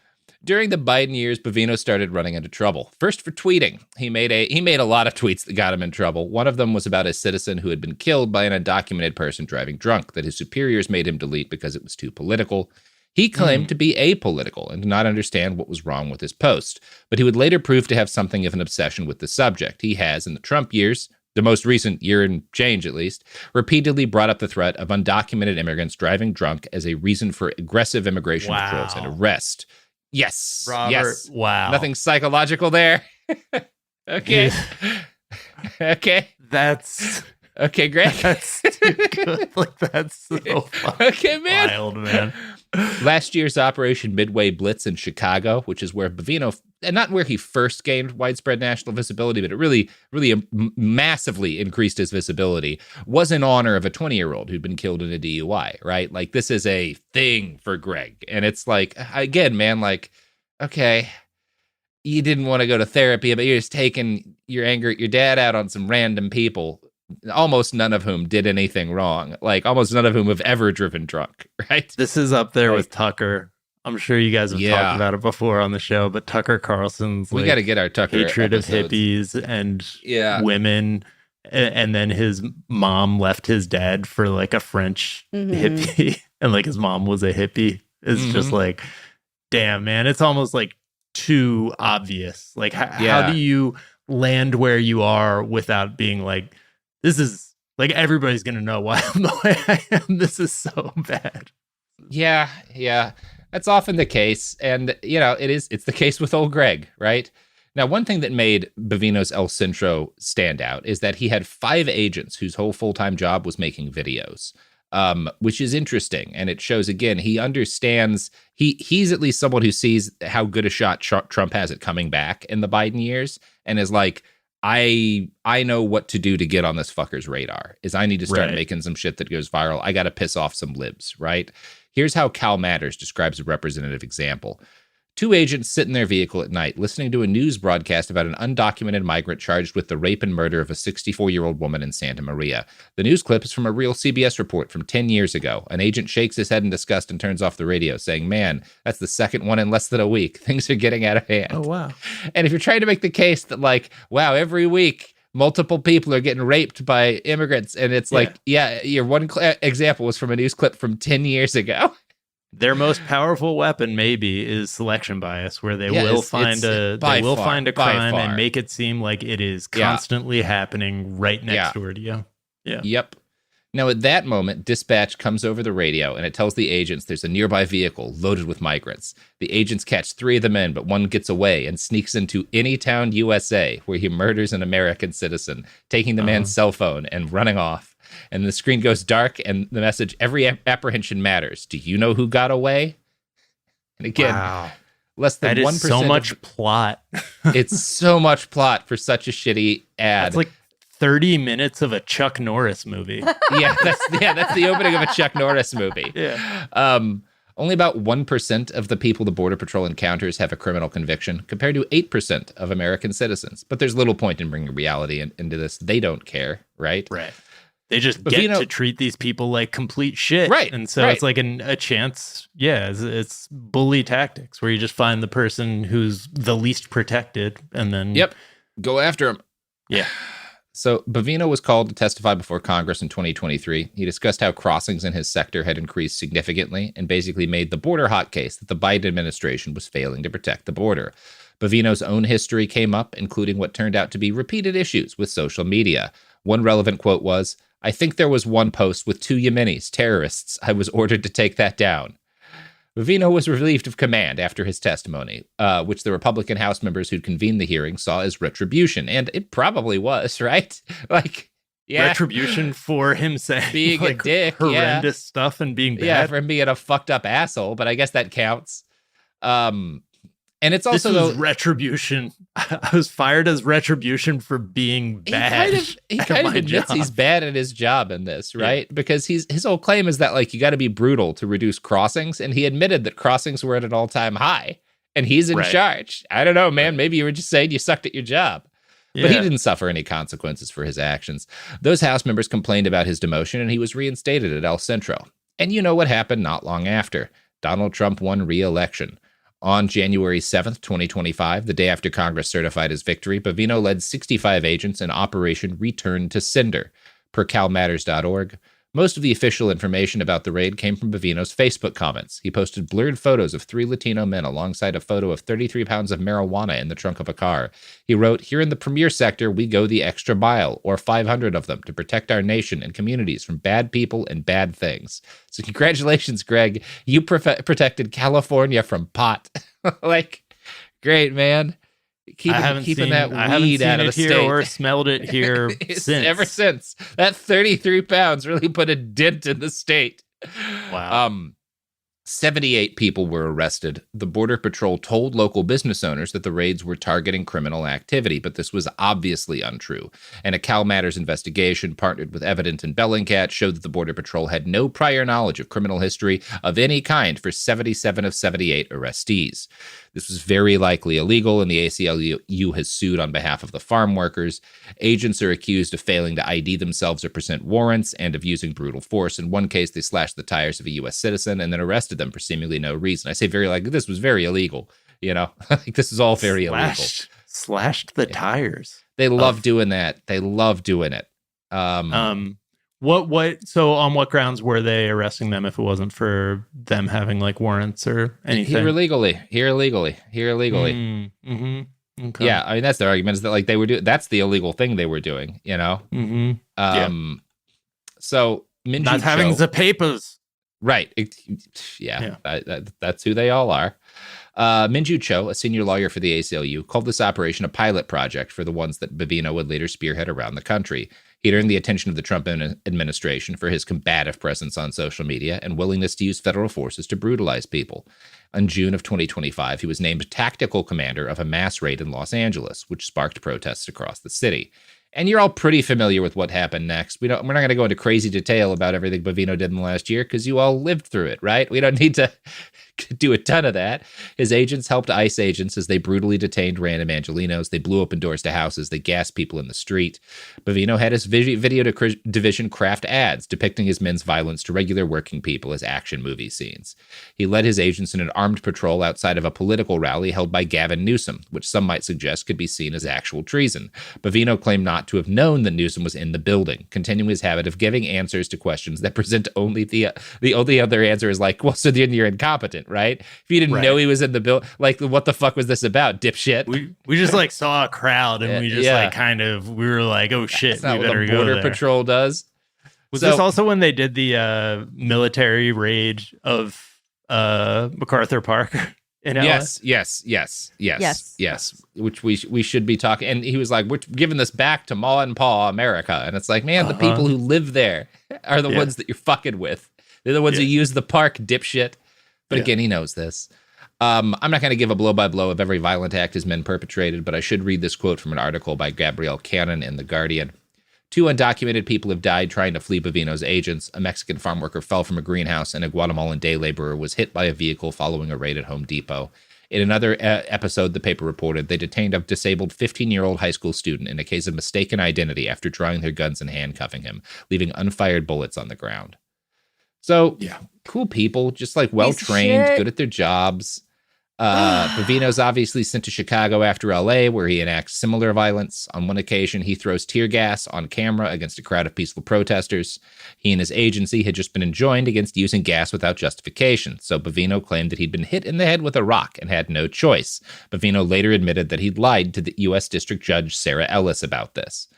During the Biden years, Bovino started running into trouble. First for tweeting. He made a lot of tweets that got him in trouble. One of them was about a citizen who had been killed by an undocumented person driving drunk that his superiors made him delete because it was too political. He claimed to be apolitical and to not understand what was wrong with his post, but he would later prove to have something of an obsession with the subject. He has, in the Trump years, the most recent year and change at least, repeatedly brought up the threat of undocumented immigrants driving drunk as a reason for aggressive immigration controls and arrest. Yes. Robert, yes. wow. Nothing psychological there. Okay. Okay. That's okay, Greg. That's too good. Like that's so okay, man. Wild, man. Last year's Operation Midway Blitz in Chicago, which is where Bovino, and not where he first gained widespread national visibility, but it really massively increased his visibility, was in honor of a 20-year-old who'd been killed in a DUI, right? Like, this is a thing for Greg. And it's like, again, man, like, okay, you didn't want to go to therapy, but you're just taking your anger at your dad out on some random people, almost none of whom did anything wrong. Like, almost none of whom have ever driven drunk, right? This is up there with Tucker. I'm sure you guys have talked about it before on the show, but Tucker Carlson's we got to get our Tucker hatred episodes. of hippies and women, and then his mom left his dad for like a French hippie, and like his mom was a hippie. It's just like, damn, man, it's almost like too obvious. Like, how do you land where you are without being like, this is like everybody's gonna know why I'm the way I am. This is so bad. Yeah. That's often the case. And, you know, it's the case with old Greg, right? Now, one thing that made Bovino's El Centro stand out is that he had 5 agents whose whole full-time job was making videos. which is interesting. And it shows, again, he understands, he's at least someone who sees how good a shot Trump has at coming back in the Biden years and is like, I know what to do to get on this fucker's radar, is I need to start making some shit that goes viral. I got to piss off some libs, right? Here's how Cal Matters describes a representative example. 2 agents sit in their vehicle at night listening to a news broadcast about an undocumented migrant charged with the rape and murder of a 64-year-old woman in Santa Maria. The news clip is from a real CBS report from 10 years ago. An agent shakes his head in disgust and turns off the radio, saying, man, that's the second one in less than a week. Things are getting out of hand. Oh, wow. And if you're trying to make the case that, like, wow, every week multiple people are getting raped by immigrants, and it's like, your one example was from a news clip from 10 years ago. Their most powerful weapon, maybe, is selection bias, where they will find a crime and make it seem like it is constantly happening right next door to you. Yeah. Yep. Now, at that moment, dispatch comes over the radio, and it tells the agents there's a nearby vehicle loaded with migrants. The agents catch 3 of the men, but one gets away and sneaks into Anytown, USA, where he murders an American citizen, taking the man's cell phone and running off. And the screen goes dark, and the message, every apprehension matters. Do you know who got away? And again, less than 1%. So much plot. It's so much plot for such a shitty ad. It's like 30 minutes of a Chuck Norris movie. That's the opening of a Chuck Norris movie. Yeah. Only about 1% of the people the Border Patrol encounters have a criminal conviction, compared to 8% of American citizens. But there's little point in bringing reality into this. They don't care, right? Right. They just get to treat these people like complete shit. Right. And so it's like a chance. Yeah. It's bully tactics where you just find the person who's the least protected and then. Yep. Go after him. Yeah. So Bovino was called to testify before Congress in 2023. He discussed how crossings in his sector had increased significantly and basically made the border hot case that the Biden administration was failing to protect the border. Bovino's own history came up, including what turned out to be repeated issues with social media. One relevant quote was, I think there was one post with 2 Yemenis, terrorists. I was ordered to take that down. Bovino was relieved of command after his testimony, which the Republican House members who'd convened the hearing saw as retribution. And it probably was, right? Like, retribution for him saying being a dick, horrendous stuff and being bad. Yeah, for him being a fucked up asshole, but I guess that counts. And it's also this was retribution. I was fired as retribution for being bad. He kind of admits he's bad at his job in this, right? Yeah. Because his whole claim is that, like, you got to be brutal to reduce crossings, and he admitted that crossings were at an all-time high, and he's in charge. I don't know, man. Maybe you were just saying you sucked at your job. But he didn't suffer any consequences for his actions. Those House members complained about his demotion, and he was reinstated at El Centro. And you know what happened not long after. Donald Trump won re-election. On January 7th, 2025, the day after Congress certified his victory, Bovino led 65 agents in Operation Return to Cinder, per calmatters.org. Most of the official information about the raid came from Bovino's Facebook comments. He posted blurred photos of 3 Latino men alongside a photo of 33 pounds of marijuana in the trunk of a car. He wrote, here in the premier sector, we go the extra mile, or 500 of them, to protect our nation and communities from bad people and bad things. So congratulations, Greg. You protected California from pot. Like, great, man. Keeping that weed out of the state. Or smelled it here since. Ever since. That 33 pounds really put a dent in the state. Wow. 78 people were arrested. The Border Patrol told local business owners that the raids were targeting criminal activity, but this was obviously untrue. And a Cal Matters investigation partnered with Evident and Bellingcat showed that the Border Patrol had no prior knowledge of criminal history of any kind for 77 of 78 arrestees. This was very likely illegal, and the ACLU has sued on behalf of the farm workers. Agents are accused of failing to ID themselves or present warrants and of using brutal force. In one case, they slashed the tires of a U.S. citizen and then arrested them for seemingly no reason. I say very likely. This was very illegal. You know, like, this is all very illegal. Slashed the tires. They love doing that. They love doing it. What? So on what grounds were they arresting them if it wasn't for them having like warrants or anything? Here illegally. Mm-hmm. Okay. Yeah, I mean, that's their argument, is that, like, they were doing, that's the illegal thing they were doing, you know? Mm-hmm. So Minju not having the papers. Right. That's who they all are. Minju Cho, a senior lawyer for the ACLU, called this operation a pilot project for the ones that Bovino would later spearhead around the country. He'd earned the attention of the Trump administration for his combative presence on social media and willingness to use federal forces to brutalize people. In June of 2025, he was named tactical commander of a mass raid in Los Angeles, which sparked protests across the city. And you're all pretty familiar with what happened next. We're not going to go into crazy detail about everything Bovino did in the last year because you all lived through it, right? We don't need to do a ton of that. His agents helped ICE agents as they brutally detained random Angelinos. They blew open doors to houses. They gassed people in the street. Bovino had his video division craft ads depicting his men's violence to regular working people as action movie scenes. He led his agents in an armed patrol outside of a political rally held by Gavin Newsom, which some might suggest could be seen as actual treason. Bovino claimed not to have known that Newsom was in the building, continuing his habit of giving answers to questions that present only the only other answer is like, well, so then you're incompetent, right? If you didn't know he was in the building, like, what the fuck was this about, dipshit? We just like saw a crowd and we just we were like, oh shit, we better go there. Border Patrol does. Was this also when they did the military raid of MacArthur Park? Yes. Which we should be talking. And he was like, we're giving this back to Ma and Pa America. And it's like, man, the people who live there are the ones that you're fucking with. They're the ones who use the park, dipshit. But again, he knows this. I'm not going to give a blow-by-blow of every violent act his men perpetrated, but I should read this quote from an article by Gabrielle Cannon in The Guardian. 2 undocumented people have died trying to flee Bovino's agents. A Mexican farm worker fell from a greenhouse, and a Guatemalan day laborer was hit by a vehicle following a raid at Home Depot. In another episode, the paper reported they detained a disabled 15-year-old high school student in a case of mistaken identity after drawing their guns and handcuffing him, leaving unfired bullets on the ground. So, cool people, just like well-trained, good at their jobs. Bovino's obviously sent to Chicago after LA, where he enacts similar violence. On one occasion, he throws tear gas on camera against a crowd of peaceful protesters. He and his agency had just been enjoined against using gas without justification, so Bovino claimed that he'd been hit in the head with a rock and had no choice. Bovino later admitted that he'd lied to the U.S. District Judge Sarah Ellis about this.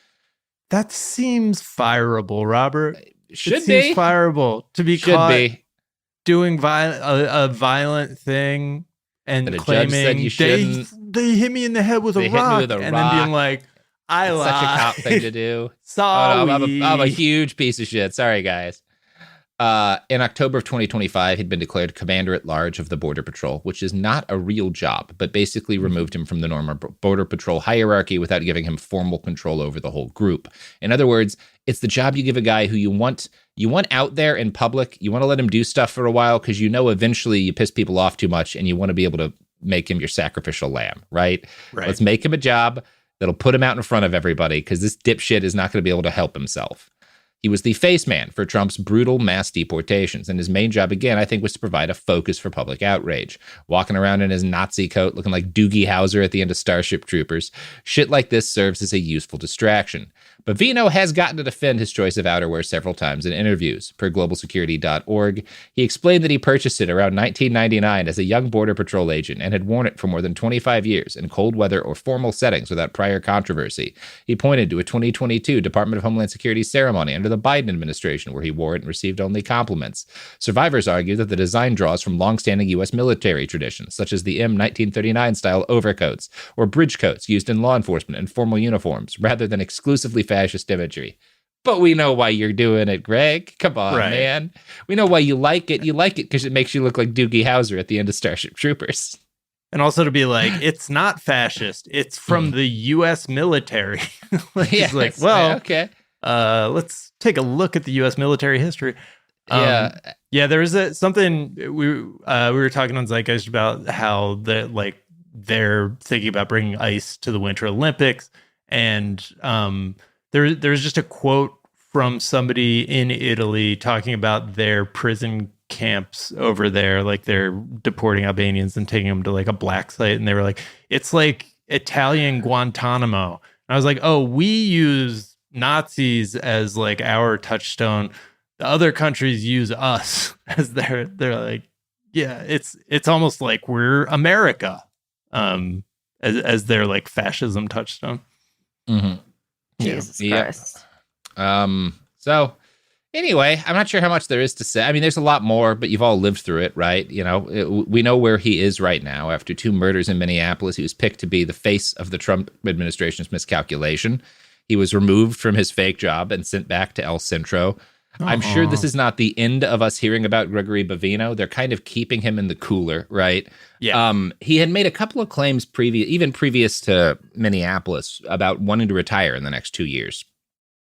That seems fireable, Robert. Should be fireable to be caught doing a violent thing. And claiming they hit me in the head with a rock, then being like, I lied. Such a cop thing to do. Sorry. Oh, no, I'm a huge piece of shit. Sorry, guys. In October of 2025, he'd been declared commander-at-large of the Border Patrol, which is not a real job, but basically removed him from the normal Border Patrol hierarchy without giving him formal control over the whole group. In other words, it's the job you give a guy who you want out there in public. You want to let him do stuff for a while because you know eventually you piss people off too much and you want to be able to make him your sacrificial lamb, right? Let's make him a job that'll put him out in front of everybody because this dipshit is not going to be able to help himself. He was the face man for Trump's brutal mass deportations, and his main job, again, I think, was to provide a focus for public outrage. Walking around in his Nazi coat, looking like Doogie Howser at the end of Starship Troopers, shit like this serves as a useful distraction. Bovino has gotten to defend his choice of outerwear several times in interviews. Per globalsecurity.org, he explained that he purchased it around 1999 as a young Border Patrol agent and had worn it for more than 25 years in cold weather or formal settings without prior controversy. He pointed to a 2022 Department of Homeland Security ceremony under the Biden administration where he wore it and received only compliments. Survivors argue that the design draws from longstanding U.S. military traditions, such as the M1939-style overcoats or bridge coats used in law enforcement and formal uniforms, rather than exclusively fascist imagery. But we know why you're doing it, Greg. Come on, man. We know why you like it. You like it because it makes you look like Doogie Howser at the end of Starship Troopers. And also to be like, it's not fascist. It's from the U.S. military. It's like, well, okay. Let's take a look at the U.S. military history. There was something we were talking on Zeitgeist about how they're thinking about bringing ice to the Winter Olympics, and there's just a quote from somebody in Italy talking about their prison camps over there, like they're deporting Albanians and taking them to like a black site, and they were like, it's like Italian Guantanamo. And I was like, oh, we use Nazis as like our touchstone. The other countries use us as they're like, yeah, it's almost like we're America, as their like fascism touchstone. Mm-hmm. Jesus Christ. So Anyway, I'm not sure how much there is to say. I mean, there's a lot more, but you've all lived through it, right? You know, we know where he is right now. After 2 murders in Minneapolis, he was picked to be the face of the Trump administration's miscalculation. He was removed from his fake job and sent back to El Centro. I'm sure this is not the end of us hearing about Gregory Bovino. They're kind of keeping him in the cooler, right? Yeah. He had made a couple of claims previous to Minneapolis about wanting to retire in the next 2 years,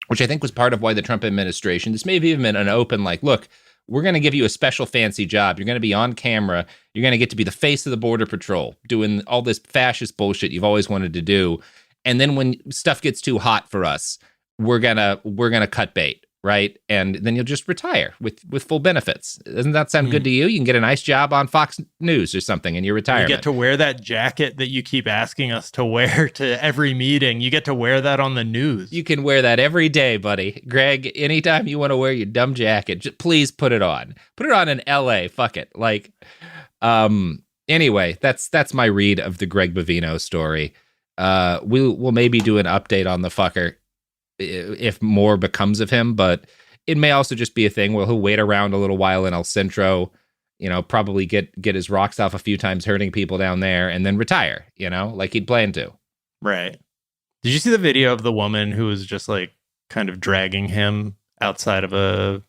which I think was part of why the Trump administration, this may have even been an open, like, look, we're going to give you a special fancy job. You're going to be on camera. You're going to get to be the face of the Border Patrol, doing all this fascist bullshit you've always wanted to do. And then when stuff gets too hot for us, we're gonna cut bait, right? And then you'll just retire with full benefits. Doesn't that sound good to you? You can get a nice job on Fox News or something in your retirement. You get to wear that jacket that you keep asking us to wear to every meeting. You get to wear that on the news. You can wear that every day, buddy. Greg, anytime you want to wear your dumb jacket, just please put it on. Put it on in LA. Fuck it. Like, anyway, that's my read of the Greg Bovino story. We'll maybe do an update on the fucker if more becomes of him, but it may also just be a thing where he'll wait around a little while in El Centro, you know, probably get his rocks off a few times hurting people down there and then retire, you know, like he'd planned to. Right. Did you see the video of the woman who was just like kind of dragging him outside of a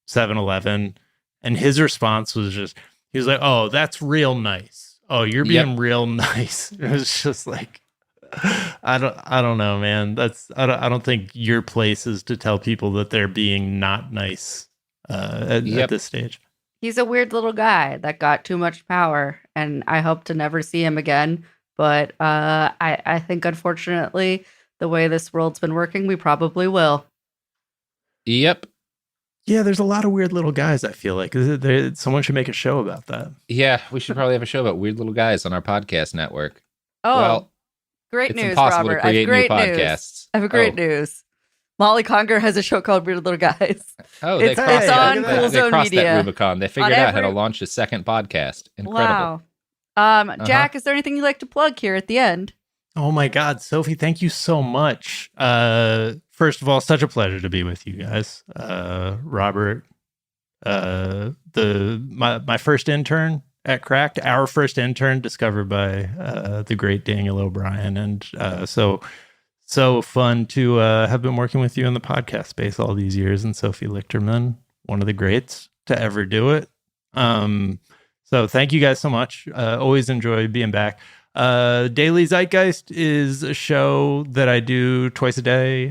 7-Eleven? And his response was just, he was like, "Oh, that's real nice. Oh, you're being real nice." It was just like, I don't know, man. I don't think your place is to tell people that they're being not nice at this stage. He's a weird little guy that got too much power, and I hope to never see him again. But I think, unfortunately, the way this world's been working, we probably will. Yep. Yeah, there's a lot of weird little guys, I feel like. Someone should make a show about that. Yeah, we should probably have a show about weird little guys on our podcast network. Oh, well, great it's news, impossible Robert. to create I have great new news. podcasts. I have great news. Molly Conger has a show called Weird Little Guys. Oh, it's on Cool Zone crossed Media. that Rubicon. They figured out how to launch a second podcast. Incredible. Wow. Jack, is there anything you'd like to plug here at the end? Oh my God, Sophie, thank you so much. First of all, such a pleasure to be with you guys. Robert, my first intern at Cracked, our first intern discovered by the great Daniel O'Brien, and so fun to have been working with you in the podcast space all these years. And Sophie Lichterman, one of the greats to ever do it. So thank you guys so much. Always enjoy being back. Daily Zeitgeist is a show that I do twice a day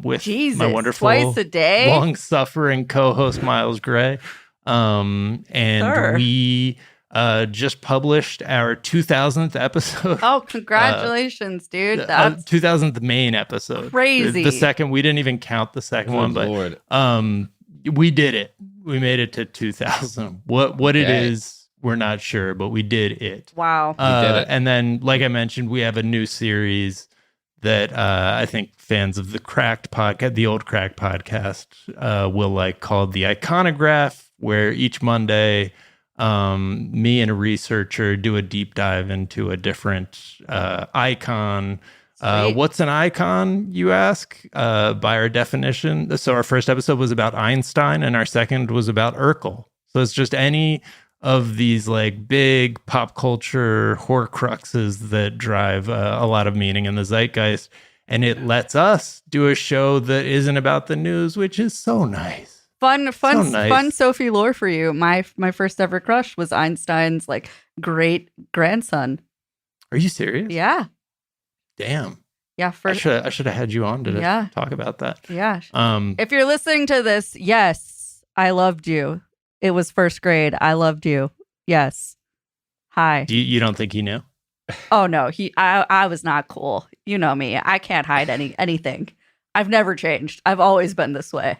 with my wonderful twice a day? long-suffering co-host Miles Gray. And we just published our 2000th episode. Oh, congratulations, dude. That's 2000th main episode. Crazy. The second, we didn't even count the second one, but we did it. We made it to 2000. What it is, we're not sure, but we did it. Wow. We did it. And then, like I mentioned, we have a new series that I think fans of the Cracked podcast, the old Cracked podcast, will like, called The Iconograph, where each Monday, me and a researcher do a deep dive into a different icon. What's an icon, you ask? By our definition. So our first episode was about Einstein, and our second was about Urkel. So it's just any of these like big pop culture horcruxes that drive a lot of meaning in the zeitgeist. And it lets us do a show that isn't about the news, which is so nice. Fun nice. Sophie lore for you. My first ever crush was Einstein's like great grandson. Are you serious? Yeah. Damn. Yeah. I should have had you on to talk about that. Yeah. If you're listening to this, yes, I loved you. It was first grade. I loved you. Yes. Hi. You don't think he knew? Oh no, I was not cool. You know me. I can't hide anything. I've never changed. I've always been this way.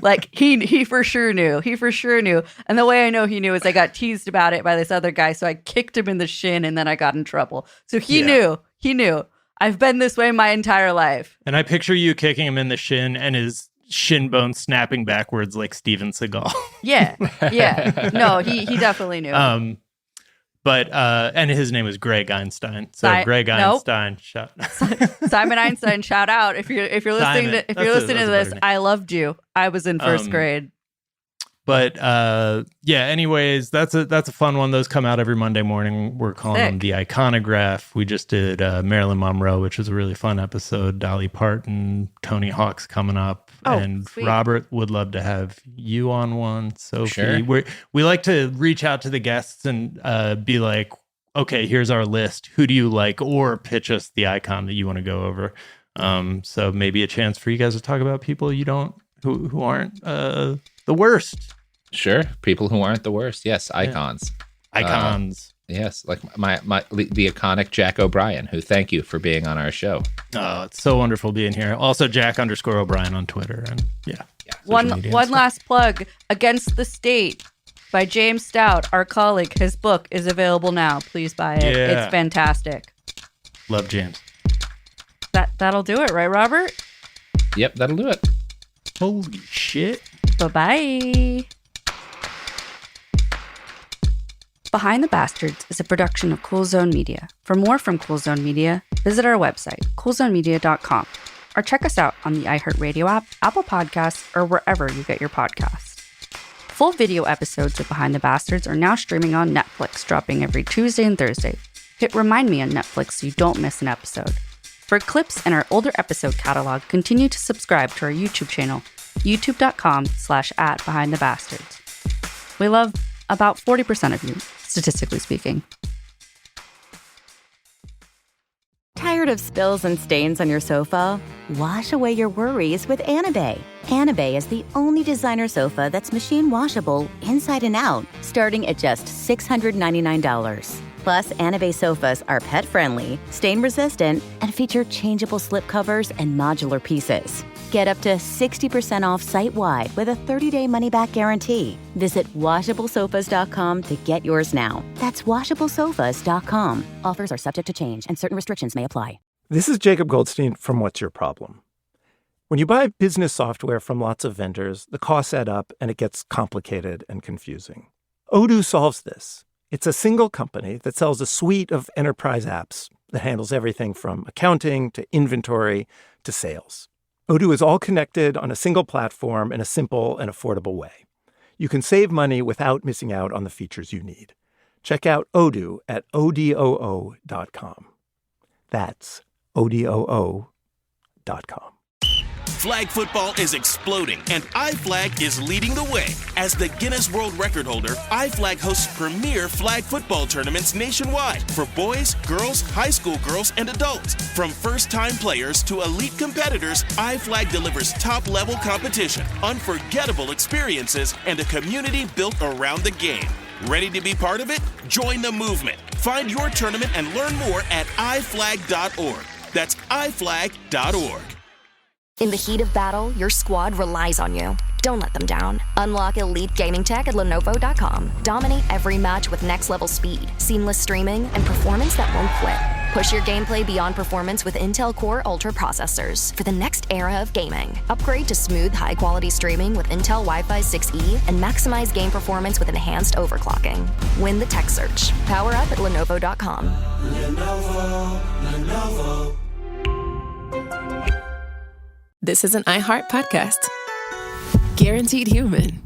Like he for sure knew. He for sure knew. And the way I know he knew is I got teased about it by this other guy, so I kicked him in the shin and then I got in trouble. So he knew. He knew. I've been this way my entire life. And I picture you kicking him in the shin and his shin bone snapping backwards like Steven Seagal. Yeah. No, he definitely knew. But and his name was Greg Einstein. So Greg Einstein, Simon Einstein, shout out if you're listening to this. I loved you. I was in first grade. But anyways, that's a fun one. Those come out every Monday morning. We're calling them the Iconograph. We just did Marilyn Monroe, which was a really fun episode. Dolly Parton, Tony Hawk's coming up. And sweet. Robert would love to have you on one. Sophie. Sure. We like to reach out to the guests and be like, okay, here's our list. Who do you like? Or pitch us the icon that you want to go over. So maybe a chance for you guys to talk about people who aren't the worst. Sure. People who aren't the worst. Yes. Icons. Icons. Yes. Like the iconic Jack O'Brien, who thank you for being on our show. Oh, it's so wonderful being here. Also Jack_O'Brien on Twitter. And One last plug. Against the State by James Stout, our colleague. His book is available now. Please buy it. Yeah. It's fantastic. Love James. That'll do it, right, Robert? Yep, that'll do it. Holy shit. Bye-bye. Behind the Bastards is a production of Cool Zone Media. For more from Cool Zone Media, visit our website, coolzonemedia.com, or check us out on the iHeartRadio app, Apple Podcasts, or wherever you get your podcasts. Full video episodes of Behind the Bastards are now streaming on Netflix, dropping every Tuesday and Thursday. Hit Remind Me on Netflix so you don't miss an episode. For clips and our older episode catalog, continue to subscribe to our YouTube channel, youtube.com/@BehindTheBastards. We love about 40% of you, statistically speaking. Tired of spills and stains on your sofa? Wash away your worries with Anabay. Anabay is the only designer sofa that's machine washable inside and out, starting at just $699. Plus, Anabay sofas are pet-friendly, stain-resistant, and feature changeable slip covers and modular pieces. Get up to 60% off site-wide with a 30-day money-back guarantee. Visit WashableSofas.com to get yours now. That's WashableSofas.com. Offers are subject to change, and certain restrictions may apply. This is Jacob Goldstein from What's Your Problem? When you buy business software from lots of vendors, the costs add up and it gets complicated and confusing. Odoo solves this. It's a single company that sells a suite of enterprise apps that handles everything from accounting to inventory to sales. Odoo is all connected on a single platform in a simple and affordable way. You can save money without missing out on the features you need. Check out Odoo at odoo.com. That's odoo.com. Flag football is exploding, and iFlag is leading the way. As the Guinness World Record holder, iFlag hosts premier flag football tournaments nationwide for boys, girls, high school girls, and adults. From first-time players to elite competitors, iFlag delivers top-level competition, unforgettable experiences, and a community built around the game. Ready to be part of it? Join the movement. Find your tournament and learn more at iflag.org. That's iflag.org. In the heat of battle, your squad relies on you. Don't let them down. Unlock elite gaming tech at Lenovo.com. Dominate every match with next-level speed, seamless streaming, and performance that won't quit. Push your gameplay beyond performance with Intel Core Ultra processors for the next era of gaming. Upgrade to smooth, high-quality streaming with Intel Wi-Fi 6E and maximize game performance with enhanced overclocking. Win the tech search. Power up at Lenovo.com. Lenovo. This is an iHeart podcast. Guaranteed Human.